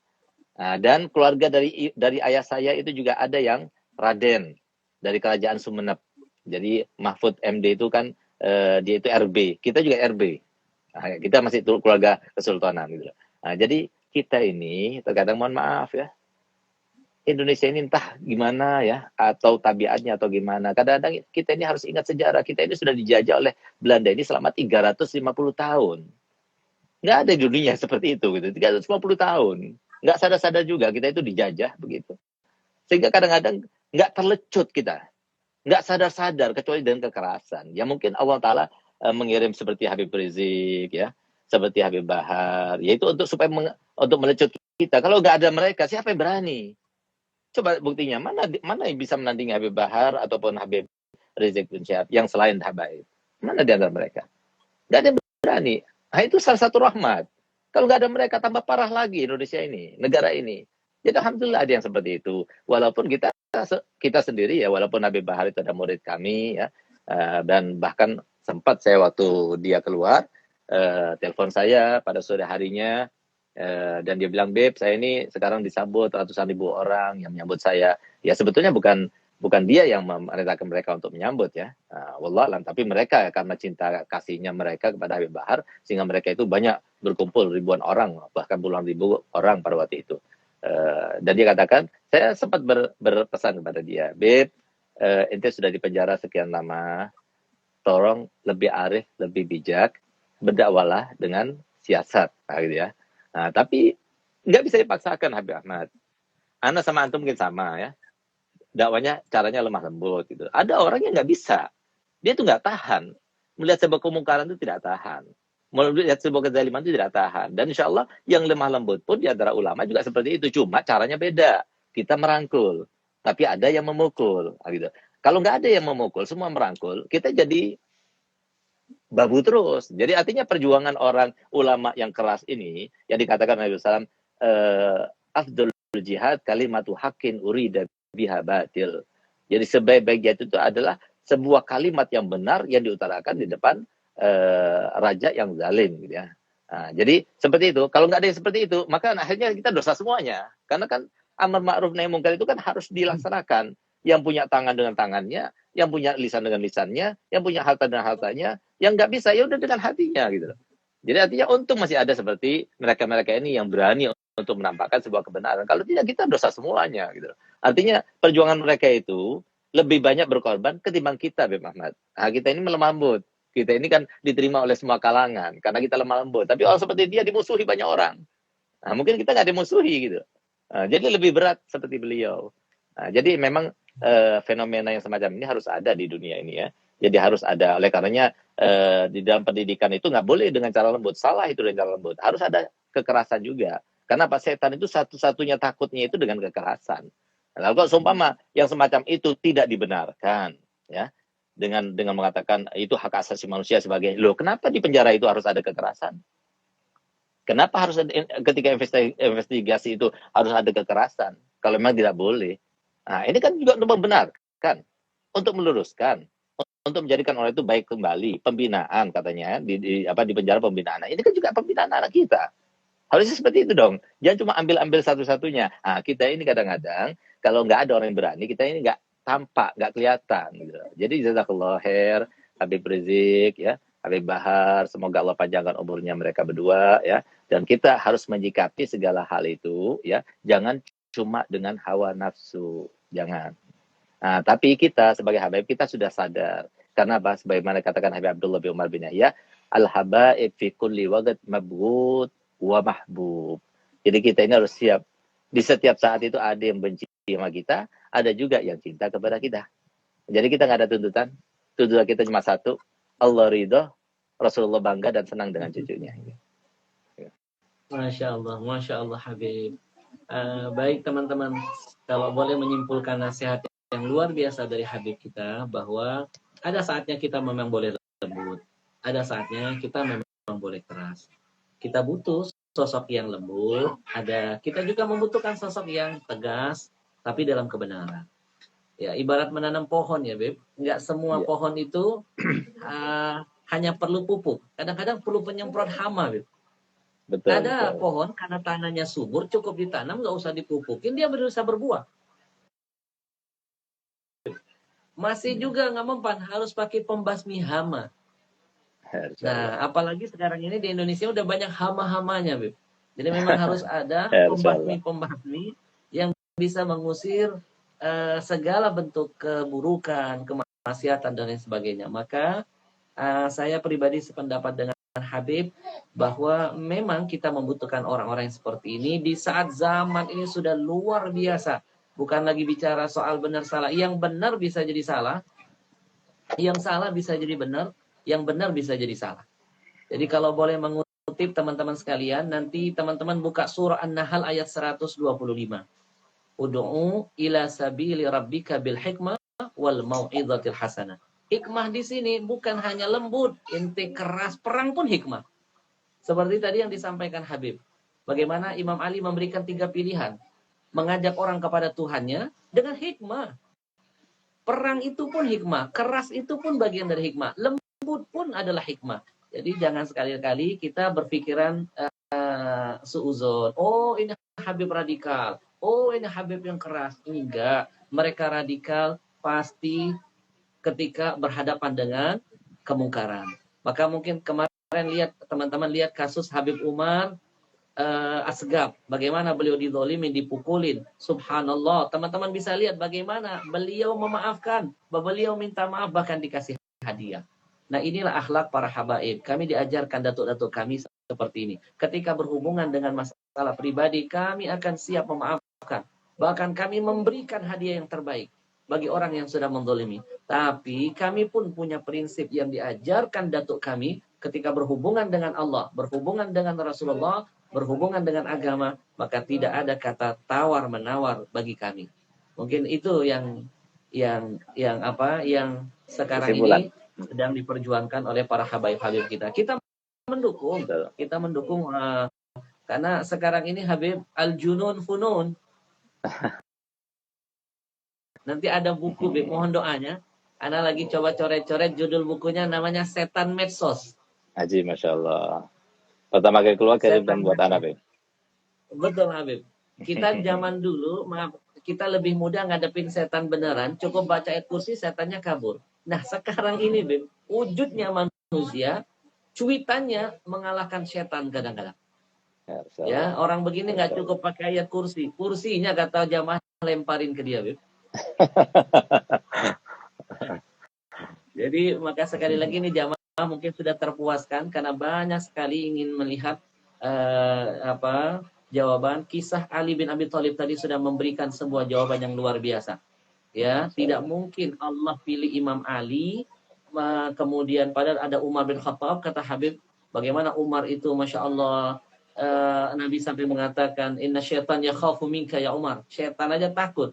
Speaker 1: Dan keluarga dari ayah saya itu juga ada yang Raden dari Kerajaan Sumeneb. Jadi Mahfud MD itu kan dia itu RB. Kita juga RB. Kita masih keluarga kesultanan gitu. Jadi kita ini terkadang mohon maaf ya. Indonesia ini entah gimana ya, atau tabiatnya atau gimana. Kadang-kadang kita ini harus ingat sejarah. Kita ini sudah dijajah oleh Belanda ini selama 350 tahun. Nggak ada di dunia seperti itu gitu. 350 tahun. Nggak sadar-sadar juga kita itu dijajah begitu. Sehingga kadang-kadang nggak terlecut kita. Nggak sadar-sadar kecuali dengan kekerasan. Ya mungkin Allah Ta'ala mengirim seperti Habib Rizik ya, seperti Habib Bahar, yaitu supaya untuk melecut kita. Kalau nggak ada mereka, siapa yang berani? Coba buktinya, mana yang bisa menandingi Habib Bahar ataupun Habib Rizik bin Syihab yang selain Habaib? Mana di antara mereka? Nggak ada yang berani. Nah, itu salah satu rahmat. Kalau nggak ada mereka, tambah parah lagi Indonesia ini, negara ini. Jadi alhamdulillah ada yang seperti itu. Walaupun kita sendiri ya, walaupun Habib Bahar itu ada murid kami ya, dan bahkan sempat saya waktu dia keluar, telepon saya pada sore harinya, dan dia bilang, Beb, saya ini sekarang disambut ratusan ribu orang yang menyambut saya. Ya sebetulnya bukan dia yang memerintahkan mereka untuk menyambut ya, wallahualam, tapi mereka karena cinta kasihnya mereka kepada Habib Bahar, sehingga mereka itu banyak berkumpul ribuan orang, bahkan puluhan ribu orang pada waktu itu. Dan dia katakan, saya sempat berpesan kepada dia, Beb, ente sudah di penjara sekian lama, tolong lebih arif, lebih bijak, berdakwalah dengan siasat, gitu ya. Nah, tapi nggak bisa dipaksakan Habib Ahmad. Ana sama antum mungkin sama ya. Dakwanya caranya lemah lembut gitu. Ada orang yang nggak bisa. Dia tuh nggak tahan. Melihat sebuah kemungkaran itu tidak tahan. Melihat sebuah kezaliman itu tidak tahan. Dan insya Allah yang lemah lembut pun di antara ulama juga seperti itu. Cuma caranya beda. Kita merangkul. Tapi ada yang memukul. Gitu. Kalau nggak ada yang memukul, semua merangkul, kita jadi babu terus. Jadi artinya perjuangan orang ulama yang keras ini, yang dikatakan Nabi SAW, afdul jihad kalimatu haqqin urida biha batil. Jadi sebaik-baik jihad itu adalah sebuah kalimat yang benar yang diutarakan di depan raja yang zalim. Gitu ya. Nah, jadi seperti itu. Kalau nggak ada yang seperti itu, maka akhirnya kita dosa semuanya. Karena kan amar ma'ruf nahi munkar itu kan harus dilaksanakan. Yang punya tangan dengan tangannya, yang punya lisan dengan lisannya, yang punya harta dengan hartanya, yang nggak bisa ya udah dengan hatinya gitu. Jadi artinya untung masih ada seperti mereka-mereka ini yang berani untuk menampakkan sebuah kebenaran. Kalau tidak kita dosa semuanya gitu. Artinya perjuangan mereka itu lebih banyak berkorban ketimbang kita, Beb Ahmad. Nah, kita ini melemah lembut. Kita ini kan diterima oleh semua kalangan karena kita lemah lembut. Tapi orang seperti dia dimusuhi banyak orang. Nah, mungkin kita nggak dimusuhi gitu. Nah, jadi lebih berat seperti beliau. Nah, jadi memang fenomena yang semacam ini harus ada di dunia ini ya. Jadi harus ada. Oleh karenanya di dalam pendidikan itu nggak boleh dengan cara lembut. Salah itu dengan cara lembut. Harus ada kekerasan juga. Karena Pak Setan itu satu-satunya takutnya itu dengan kekerasan. Nah, kalau seumpama yang semacam itu tidak dibenarkan, ya, dengan mengatakan itu hak asasi manusia sebagai, loh kenapa di penjara itu harus ada kekerasan? Kenapa harus ada, ketika investigasi itu harus ada kekerasan? Kalau memang tidak boleh. Nah, ini kan juga untuk membenarkan, untuk meluruskan, untuk menjadikan orang itu baik kembali, pembinaan katanya di penjara pembinaan. Nah, ini kan juga pembinaan anak kita. Harusnya seperti itu dong. Jangan cuma ambil satu-satunya. Nah, kita ini kadang-kadang kalau nggak ada orang yang berani, kita ini nggak tampak, nggak kelihatan. Gitu. Jadi jazakallah khair, Habib Rizik, ya, Habib Bahar, semoga Allah panjangkan umurnya mereka berdua, ya. Dan kita harus menyikapi segala hal itu, ya. Jangan cuma dengan hawa nafsu, jangan. Nah, tapi kita sebagai Habib kita sudah sadar. Karena apa? Sebagaimana katakan Habib Abdullah bin Umar bin Yahya, al-habaib fi kulli waqt mabghut wa mahbub. Jadi kita ini harus siap. Di setiap saat itu ada yang benci sama kita, ada juga yang cinta kepada kita. Jadi kita nggak ada tuntutan. Tuntutan kita cuma satu, Allah ridho, Rasulullah bangga dan senang dengan cucunya.
Speaker 2: Masya Allah Habib. Baik teman-teman, kalau boleh menyimpulkan nasihat yang luar biasa dari Habib kita, bahwa ada saatnya kita memang boleh lembut, ada saatnya kita memang boleh keras. Kita butuh sosok yang lembut, kita juga membutuhkan sosok yang tegas, tapi dalam kebenaran. Ya, ibarat menanam pohon ya, Beb. Nggak semua pohon itu hanya perlu pupuk. Kadang-kadang perlu penyemprot hama, Beb. Ada pohon karena tanahnya subur, cukup ditanam, nggak usah dipupukin, dia bisa berbuah. Masih juga nggak mempan, harus pakai pembasmi hama. Nah, apalagi sekarang ini di Indonesia udah banyak hama-hamanya, Beb. Jadi memang harus ada pembasmi yang bisa mengusir segala bentuk keburukan, kemaksiatan dan lain sebagainya. Maka saya pribadi sependapat dengan Habib bahwa memang kita membutuhkan orang-orang yang seperti ini di saat zaman ini sudah luar biasa. Bukan lagi bicara soal benar salah. Yang benar bisa jadi salah, yang salah bisa jadi benar, yang benar bisa jadi salah. Jadi kalau boleh mengutip teman-teman sekalian, nanti teman-teman buka surah An-Nahl ayat 125. Ud'u ila sabili rabbika bil hikmah wal mau'izatil hasanah. Hikmah di sini bukan hanya lembut, inti keras, perang pun hikmah. Seperti tadi yang disampaikan Habib. Bagaimana Imam Ali memberikan 3 pilihan. Mengajak orang kepada Tuhannya dengan hikmah. Perang itu pun hikmah, keras itu pun bagian dari hikmah, lembut pun adalah hikmah. Jadi jangan sekali-kali kita berpikiran suuzon. Oh, ini Habib radikal. Oh, ini Habib yang keras. Enggak, mereka radikal pasti ketika berhadapan dengan kemungkaran. Maka mungkin kemarin teman-teman lihat kasus Habib Umar Asgaf, bagaimana beliau dizolimi, dipukulin. Subhanallah, teman-teman bisa lihat bagaimana beliau memaafkan, beliau minta maaf, bahkan dikasih hadiah. Nah inilah akhlak para habaib. Kami diajarkan datuk-datuk kami seperti ini. Ketika berhubungan dengan masalah pribadi, kami akan siap memaafkan. Bahkan kami memberikan hadiah yang terbaik bagi orang yang sudah menzalimi. Tapi kami pun punya prinsip yang diajarkan datuk kami ketika berhubungan dengan Allah, berhubungan dengan Rasulullah, berhubungan dengan agama, maka tidak ada kata tawar-menawar bagi kami. Mungkin itu yang sekarang
Speaker 1: Kesimpulan.
Speaker 2: ini sedang diperjuangkan oleh para habaib-habib kita. Kita mendukung karena sekarang ini Habib al-junun funun. Nanti ada buku, Bib, mohon doanya. Ana lagi coba coret-coret judul bukunya namanya Setan Medsos.
Speaker 1: Haji, Masya Allah. Pertama kali keluar kirimkan buat anak, Beb.
Speaker 2: Betul, Habib. Kita zaman dulu, kita lebih mudah ngadepin setan beneran, cukup baca ayat kursi, setannya kabur. Nah, sekarang ini, Bib, wujudnya manusia, cuitannya mengalahkan setan kadang-kadang. Ya, orang begini nggak cukup pakai ayat kursi. Kursinya kata jamaah lemparin ke dia, Bib. Jadi maka sekali lagi ini jamaah mungkin sudah terpuaskan karena banyak sekali ingin melihat jawaban. Kisah Ali bin Abi Thalib tadi sudah memberikan sebuah jawaban yang luar biasa. Ya, tidak mungkin Allah pilih Imam Ali kemudian padahal ada Umar bin Khattab, kata Habib, bagaimana Umar itu Masya Allah, Nabi sampai mengatakan inna syaitan yakhafu minka ya Umar, syaitan aja takut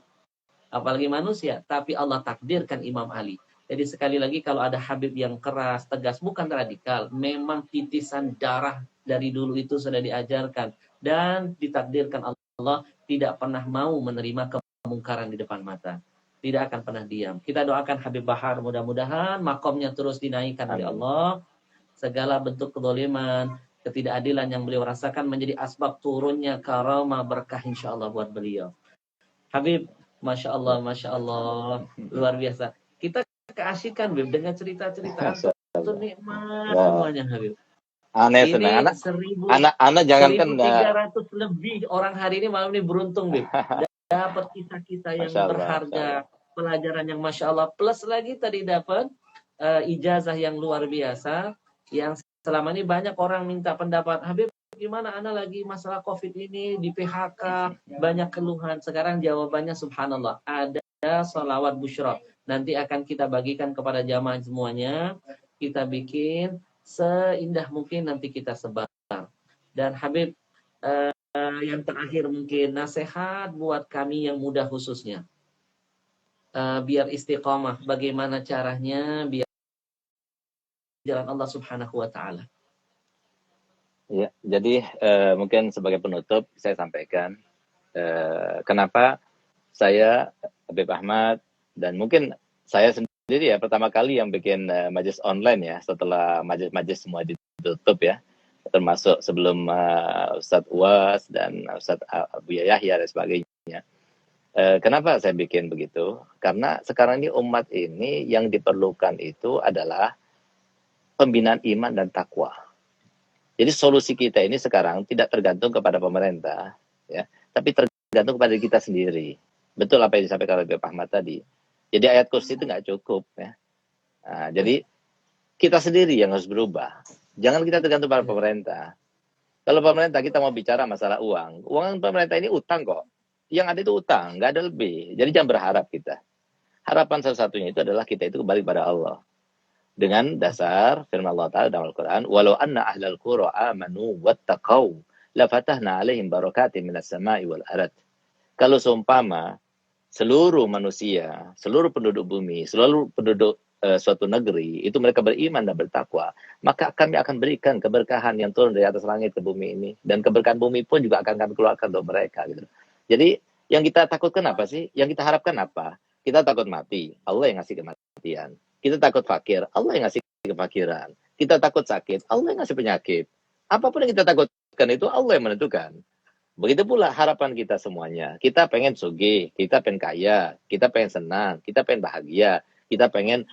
Speaker 2: apalagi manusia, tapi Allah takdirkan Imam Ali. Jadi sekali lagi kalau ada Habib yang keras, tegas, bukan radikal, memang titisan darah dari dulu itu sudah diajarkan dan ditakdirkan Allah tidak pernah mau menerima kemungkaran di depan mata. Tidak akan pernah diam. Kita doakan Habib Bahar mudah-mudahan makomnya terus dinaikkan oleh Allah. Segala bentuk kezaliman, ketidakadilan yang beliau rasakan menjadi asbab turunnya karamah berkah insya Allah buat beliau. Habib, Masya Allah, luar biasa. Kita keasikan, Habib, dengan cerita-cerita itu nikmat semuanya, Habib.
Speaker 1: Aneh senang. Anak jangankan
Speaker 2: 1.300 lebih orang hari ini malam ini beruntung, Bib. Dapat kisah-kisah yang berharga, pelajaran yang Masya Allah. Plus lagi tadi dapat ijazah yang luar biasa. Yang selama ini banyak orang minta pendapat. Habib, gimana Anda lagi masalah COVID ini, di PHK, banyak keluhan. Sekarang jawabannya subhanallah. Ada sholawat busyra. Nanti akan kita bagikan kepada jamaah semuanya. Kita bikin seindah mungkin nanti kita sebar. Dan Habib, yang terakhir mungkin nasihat buat kami yang muda khususnya. Biar istiqamah, bagaimana caranya biar jalan Allah Subhanahu wa taala.
Speaker 1: Ya, jadi mungkin sebagai penutup saya sampaikan kenapa saya Habib Ahmad dan mungkin saya sendiri ya pertama kali yang bikin majelis online ya setelah majelis semua ditutup ya, termasuk sebelum Ustadz Uwas dan Ustadz Abu Yahya dan sebagainya. Kenapa saya bikin begitu? Karena sekarang ini umat ini yang diperlukan itu adalah pembinaan iman dan takwa. Jadi solusi kita ini sekarang tidak tergantung kepada pemerintah, ya, tapi tergantung kepada kita sendiri. Betul apa yang disampaikan oleh Pak Ahmad tadi. Jadi ayat kursi itu nggak cukup, ya. Nah, jadi kita sendiri yang harus berubah. Jangan kita tergantung pada pemerintah. Kalau pemerintah kita mau bicara masalah uang pemerintah ini utang kok. Yang ada itu utang, nggak ada lebih. Jadi jangan berharap kita. Harapan salah-satunya itu adalah kita itu kembali pada Allah. Dengan dasar firman Allah Ta'ala dalam Al-Quran, walau anna ahlal qura amanu wattaqau lafatahna alaihim barakatin minas sama'i wal arad. Kalau seumpama seluruh manusia, seluruh penduduk bumi, seluruh penduduk suatu negeri itu mereka beriman dan bertakwa, maka kami akan berikan keberkahan yang turun dari atas langit ke bumi ini, dan keberkahan bumi pun juga akan kami keluarkan untuk mereka gitu. Jadi yang kita takutkan apa sih? Yang kita harapkan apa? Kita takut mati, Allah yang ngasih kematian. Kita takut fakir, Allah yang ngasih kefakiran. Kita takut sakit, Allah yang ngasih penyakit. Apapun yang kita takutkan itu Allah yang menentukan. Begitu pula harapan kita semuanya. Kita pengen sugih, kita pengen kaya, kita pengen senang, kita pengen bahagia, kita pengen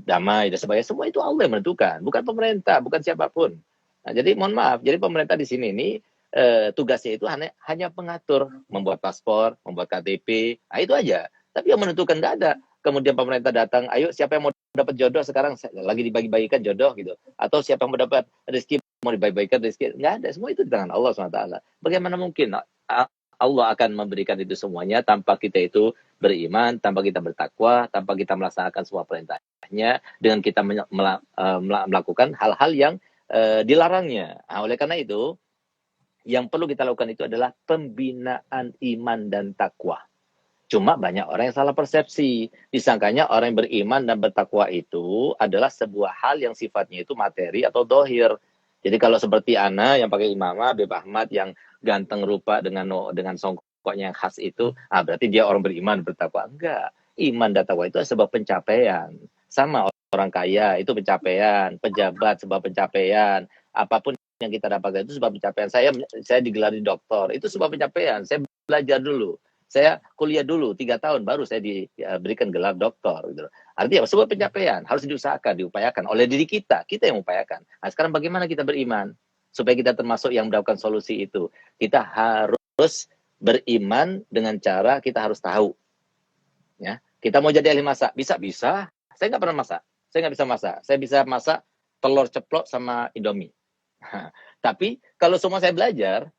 Speaker 1: damai dan sebagainya. Semua itu Allah yang menentukan, bukan pemerintah, bukan siapapun. Nah, jadi mohon maaf, jadi pemerintah di sini ini tugasnya itu hanya pengatur, membuat paspor, membuat KTP, nah itu aja. Tapi yang menentukan nggak ada. kemudian pemerintah datang, ayo siapa yang mau dapat jodoh sekarang, lagi dibagi-bagikan jodoh gitu, atau siapa yang mau dapat rezeki, mau dibagi-bagikan rezeki, nggak ada, semua itu di tangan Allah SWT. Bagaimana mungkin Allah akan memberikan itu semuanya tanpa kita itu beriman, tanpa kita bertakwa, tanpa kita melaksanakan semua perintahnya, dengan kita melakukan hal-hal yang dilarangnya. Nah, oleh karena itu, yang perlu kita lakukan itu adalah pembinaan iman dan takwa. Cuma banyak orang yang salah persepsi. Disangkanya orang yang beriman dan bertakwa itu adalah sebuah hal yang sifatnya itu materi atau dohir. Jadi kalau seperti Ana yang pakai imamah, Habib Ahmad yang ganteng rupa dengan songkoknya yang khas itu, berarti dia orang beriman bertakwa. Enggak. Iman dan takwa itu sebuah pencapaian. Sama orang kaya itu pencapaian, pejabat sebuah pencapaian, apapun yang kita dapatkan itu sebuah pencapaian. Saya digelari doktor, itu sebuah pencapaian. Saya belajar dulu. Saya kuliah dulu 3 tahun baru saya diberikan gelar doktor gitu. Artinya sebuah pencapaian harus diusahakan, diupayakan oleh diri kita yang mengupayakan. Nah, sekarang bagaimana kita beriman supaya kita termasuk yang mendapatkan solusi itu? Kita harus beriman dengan cara kita harus tahu. Ya, kita mau jadi ahli masak, bisa. Saya nggak pernah masak. Saya nggak bisa masak. Saya bisa masak telur ceplok sama Indomie. Tapi kalau semua saya belajar,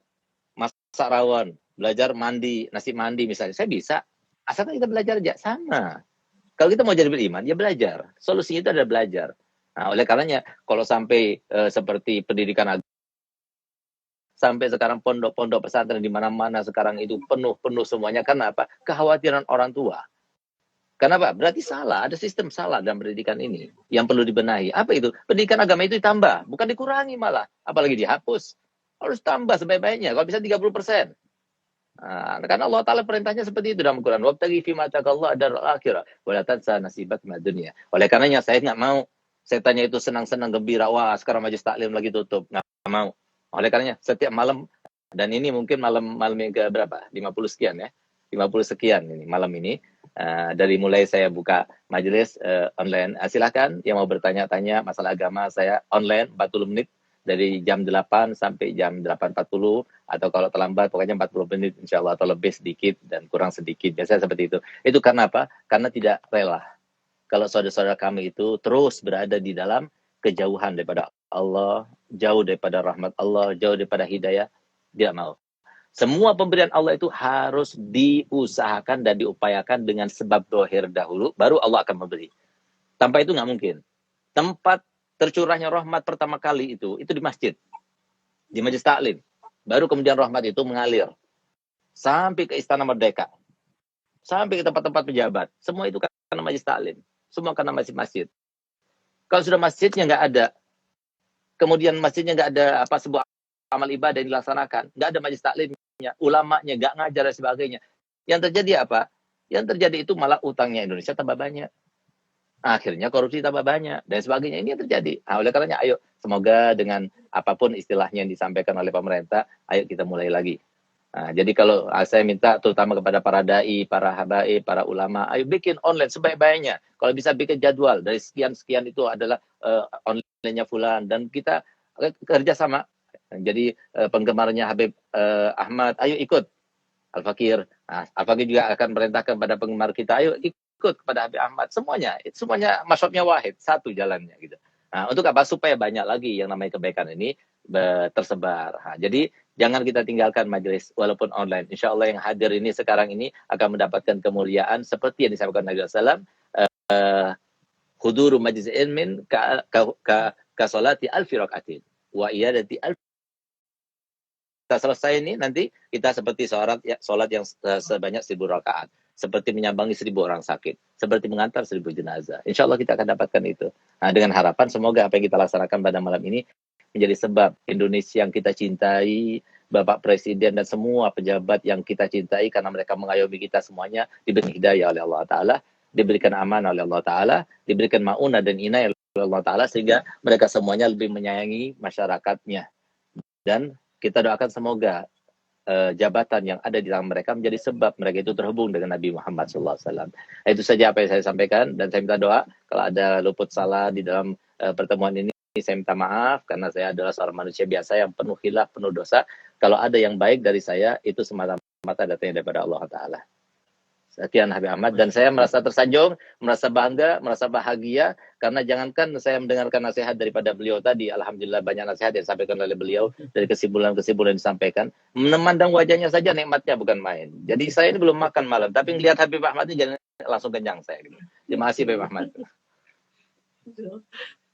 Speaker 1: masak rawon, belajar mandi, nasi mandi misalnya, saya bisa. Asalkan kita belajar aja, sama. Kalau kita mau jadi beriman, ya belajar. Solusinya itu adalah belajar. Nah, oleh karenanya, kalau sampai seperti pendidikan agama, sampai sekarang pondok-pondok pesantren di mana-mana sekarang itu penuh semuanya. Karena apa? Kekhawatiran orang tua. Kenapa? Berarti salah, ada sistem salah dalam pendidikan ini yang perlu dibenahi. Apa itu? Pendidikan agama itu ditambah, bukan dikurangi malah. Apalagi dihapus. Harus tambah sebaik-baiknya, kalau bisa 30%. Nah, karena Allah Ta'ala perintahnya seperti itu dalam Al-Quran. Wabtaghi fima ataqallahu ad-daral akhirah wa la tansa nasibak minad dunya. Oleh karenanya saya nggak mau setannya itu senang-senang gembira, wah sekarang majelis taklim lagi tutup. Nggak mau. Oleh karenanya setiap malam, dan ini mungkin malam yang ke berapa? 50 sekian ya. 50 sekian ini malam ini. Dari mulai saya buka majelis online. Silahkan yang mau bertanya-tanya masalah agama, saya online 40 menit. Dari jam 8 sampai jam 8.40, atau kalau terlambat pokoknya 40 menit insya Allah, atau lebih sedikit dan kurang sedikit. Biasanya seperti itu. Itu karena apa? Karena tidak rela. Kalau saudara-saudara kami itu terus berada di dalam kejauhan daripada Allah, jauh daripada rahmat Allah, jauh daripada hidayah, tidak mau. Semua pemberian Allah itu harus diusahakan dan diupayakan dengan sebab dohir dahulu, baru Allah akan memberi. Tanpa itu nggak mungkin. Tempat tercurahnya rahmat pertama kali itu di masjid, di majelis taklim. Baru kemudian rahmat itu mengalir sampai ke Istana Merdeka, sampai ke tempat-tempat pejabat. Semua itu karena majelis taklim, semua karena masjid-masjid. Kalau sudah masjidnya nggak ada, kemudian masjidnya nggak ada sebuah amal ibadah yang dilaksanakan, nggak ada majelis taklimnya, ulamanya nggak ngajar dan sebagainya. Yang terjadi apa? Yang terjadi itu malah utangnya Indonesia tambah banyak. Akhirnya korupsi tambah banyak dan sebagainya. Ini yang terjadi. Nah, oleh karenanya ayo semoga dengan apapun istilahnya yang disampaikan oleh pemerintah, ayo kita mulai lagi. Nah, jadi kalau saya minta terutama kepada para dai, para habaib, para ulama, ayo bikin online sebaik-baiknya. Kalau bisa bikin jadwal dari sekian-sekian itu adalah online-nya fulan, dan kita kerjasama. Jadi penggemarnya Habib Ahmad, ayo ikut Al-Fakir. Nah, Al-Fakir juga akan merintahkan pada penggemar kita, ayo ikut kepada Habib Ahmad. Semuanya masyhabnya wahid, satu jalannya gitu. Nah, untuk apa? Supaya banyak lagi yang namanya kebaikan ini tersebar. Nah, jadi jangan kita tinggalkan majelis walaupun online. Insya Allah yang hadir ini sekarang ini akan mendapatkan kemuliaan seperti yang disampaikan Nabi SAW. Huduru majlis ilmin ka salati alfi rakaatin wa iyadati alfi. Kita selesai ini nanti kita seperti sholat yang sebanyak 1000 rakaat, seperti menyambangi 1000 orang sakit, seperti mengantar 1000 jenazah. Insya Allah kita akan dapatkan itu. Nah, dengan harapan semoga apa yang kita laksanakan pada malam ini menjadi sebab Indonesia yang kita cintai, Bapak Presiden dan semua pejabat yang kita cintai, karena mereka mengayomi kita semuanya, diberi hidayah oleh Allah Ta'ala, diberikan amanah oleh Allah Ta'ala, diberikan ma'unah dan inayah oleh Allah Ta'ala, sehingga mereka semuanya lebih menyayangi masyarakatnya. Dan kita doakan semoga jabatan yang ada di tangan mereka menjadi sebab mereka itu terhubung dengan Nabi Muhammad SAW. Itu saja apa yang saya sampaikan, dan saya minta doa kalau ada luput salah di dalam pertemuan ini, saya minta maaf karena saya adalah seorang manusia biasa yang penuh khilaf, penuh dosa. Kalau ada yang baik dari saya, itu semata-mata datangnya daripada Allah Ta'ala. Sekian Habib Ahmad, dan saya merasa tersanjung, merasa bangga, merasa bahagia karena jangankan saya mendengarkan nasihat daripada beliau tadi, alhamdulillah banyak nasihat yang disampaikan oleh beliau dari kesimpulan-kesimpulan yang disampaikan. Memandang wajahnya saja nikmatnya bukan main. Jadi saya ini belum makan malam, tapi ngelihat Habib Ahmad ini jadi langsung kenyang saya. Gitu. Terima kasih Habib Ahmad.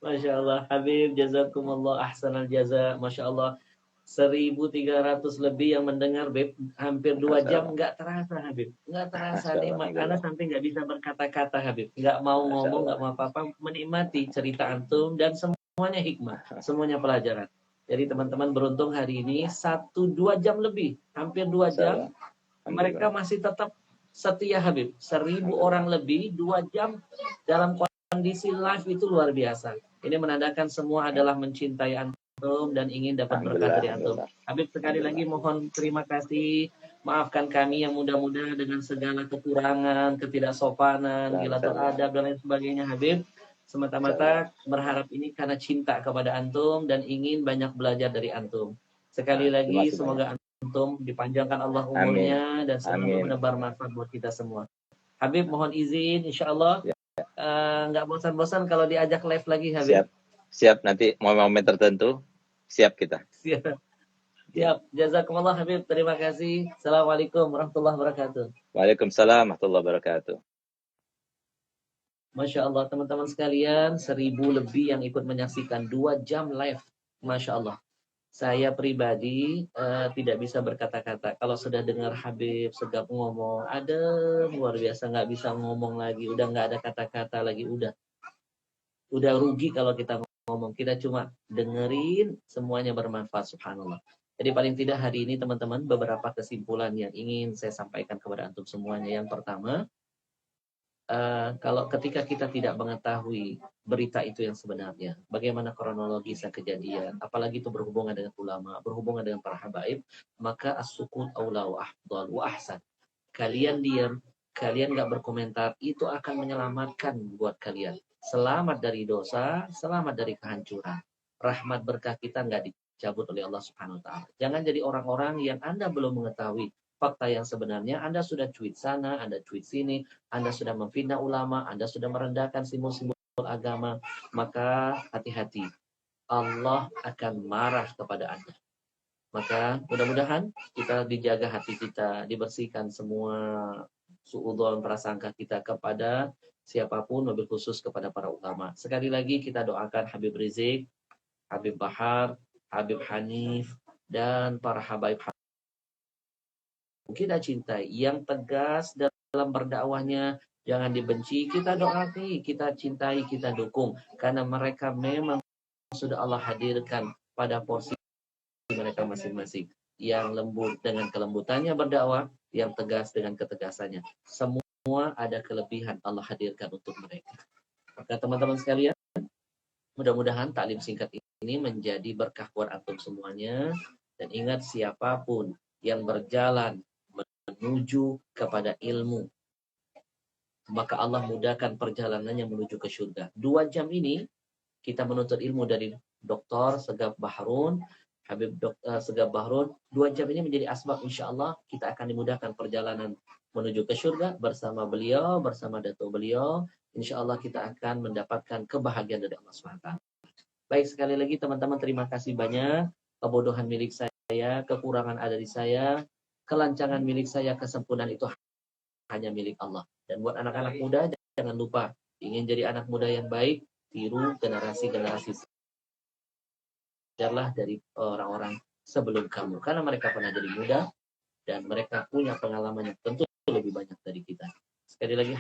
Speaker 2: Masya Allah, Habib, jazakumullah ahsanal jaza, Masya Allah. 1.300 lebih yang mendengar, Habib, hampir 2 jam, nggak terasa, Habib, nggak terasa nikmat, karena sampai nggak bisa berkata-kata, Habib, nggak mau ngomong, nggak mau apa-apa, menikmati cerita antum dan semuanya hikmah, semuanya pelajaran. Jadi teman-teman beruntung hari ini 1-2 jam lebih, hampir 2 jam, mereka masih tetap setia, Habib. 1.000 orang lebih 2 jam dalam kondisi live itu luar biasa. Ini menandakan semua adalah mencintai antum dan ingin dapat berkah dari antum. Habib, sekali lagi mohon terima kasih. Maafkan kami yang mudah-mudahan dengan segala kekurangan, ketidaksopanan, gilatul adab dan lain sebagainya, Habib. Semata-mata berharap ini karena cinta kepada antum dan ingin banyak belajar dari antum. Sekali lagi semoga antum dipanjangkan Allah umurnya dan selalu menebar manfaat buat kita semua. Habib, mohon izin, insya Allah nggak bosan-bosan kalau diajak live lagi, Habib.
Speaker 1: Siap. Nanti momen-momen tertentu siap kita.
Speaker 2: Siap. Jazakumullah Habib, terima kasih. Assalamualaikum warahmatullahi wabarakatuh.
Speaker 1: Waalaikumsalam warahmatullahi wabarakatuh.
Speaker 2: Masya Allah teman-teman sekalian, 1.000 lebih yang ikut menyaksikan 2 jam live. Masya Allah. Saya pribadi tidak bisa berkata-kata. Kalau sudah dengar Habib Segap ngomong, ada luar biasa, nggak bisa ngomong lagi. Udah nggak ada kata-kata lagi. Udah rugi kalau kita ngomong. Kita cuma dengerin, semuanya bermanfaat, subhanallah. Jadi paling tidak hari ini teman-teman, beberapa kesimpulan yang ingin saya sampaikan kepada antum semuanya. Yang pertama, kalau ketika kita tidak mengetahui berita itu yang sebenarnya, bagaimana kronologisnya kejadian, apalagi itu berhubungan dengan ulama, berhubungan dengan para habaib, maka as-sukut aula wa afdal wa ahsan. Kalian diam, kalian nggak berkomentar, itu akan menyelamatkan buat kalian. Selamat dari dosa, selamat dari kehancuran. Rahmat berkah kita nggak dicabut oleh Allah Subhanahu wa taala. Jangan jadi orang-orang yang Anda belum mengetahui fakta yang sebenarnya. Anda sudah tweet sana, Anda tweet sini, Anda sudah memfitnah ulama, Anda sudah merendahkan simbol-simbol agama, maka hati-hati. Allah akan marah kepada Anda. Maka mudah-mudahan kita dijaga hati kita, dibersihkan semua suudzon prasangka kita kepada siapapun, lebih khusus kepada para ulama. Sekali lagi kita doakan Habib Rizik, Habib Bahar, Habib Hanif, dan para habaib kita cintai, yang tegas dalam berdakwahnya, jangan dibenci, kita doakan, kita cintai, kita dukung, karena mereka memang sudah Allah hadirkan pada porsi mereka masing-masing. Yang lembut dengan kelembutannya berdakwah, yang tegas dengan ketegasannya. Semua ada kelebihan Allah hadirkan untuk mereka. Maka teman-teman sekalian, mudah-mudahan taklim singkat ini menjadi berkah buat antum semuanya. Dan ingat, siapapun yang berjalan menuju kepada ilmu, maka Allah mudahkan perjalanannya menuju ke surga. 2 jam ini kita menuntut ilmu dari Dr. Segap Bahrun, Habib Segap Bahrun. 2 jam ini menjadi asbab, insya Allah kita akan dimudahkan perjalanan menuju ke surga bersama beliau, bersama datuk beliau. Insya Allah kita akan mendapatkan kebahagiaan dari Allah SWT. Baik, sekali lagi teman-teman, terima kasih banyak. Kebodohan milik saya, kekurangan ada di saya, kelancangan milik saya, kesempurnaan itu hanya milik Allah. Dan buat anak-anak muda, jangan lupa, ingin jadi anak muda yang baik, tiru generasi-generasi sejarah dari orang-orang sebelum kamu. Karena mereka pernah jadi muda, dan mereka punya pengalaman yang tentu lebih banyak dari kita. Sekali lagi,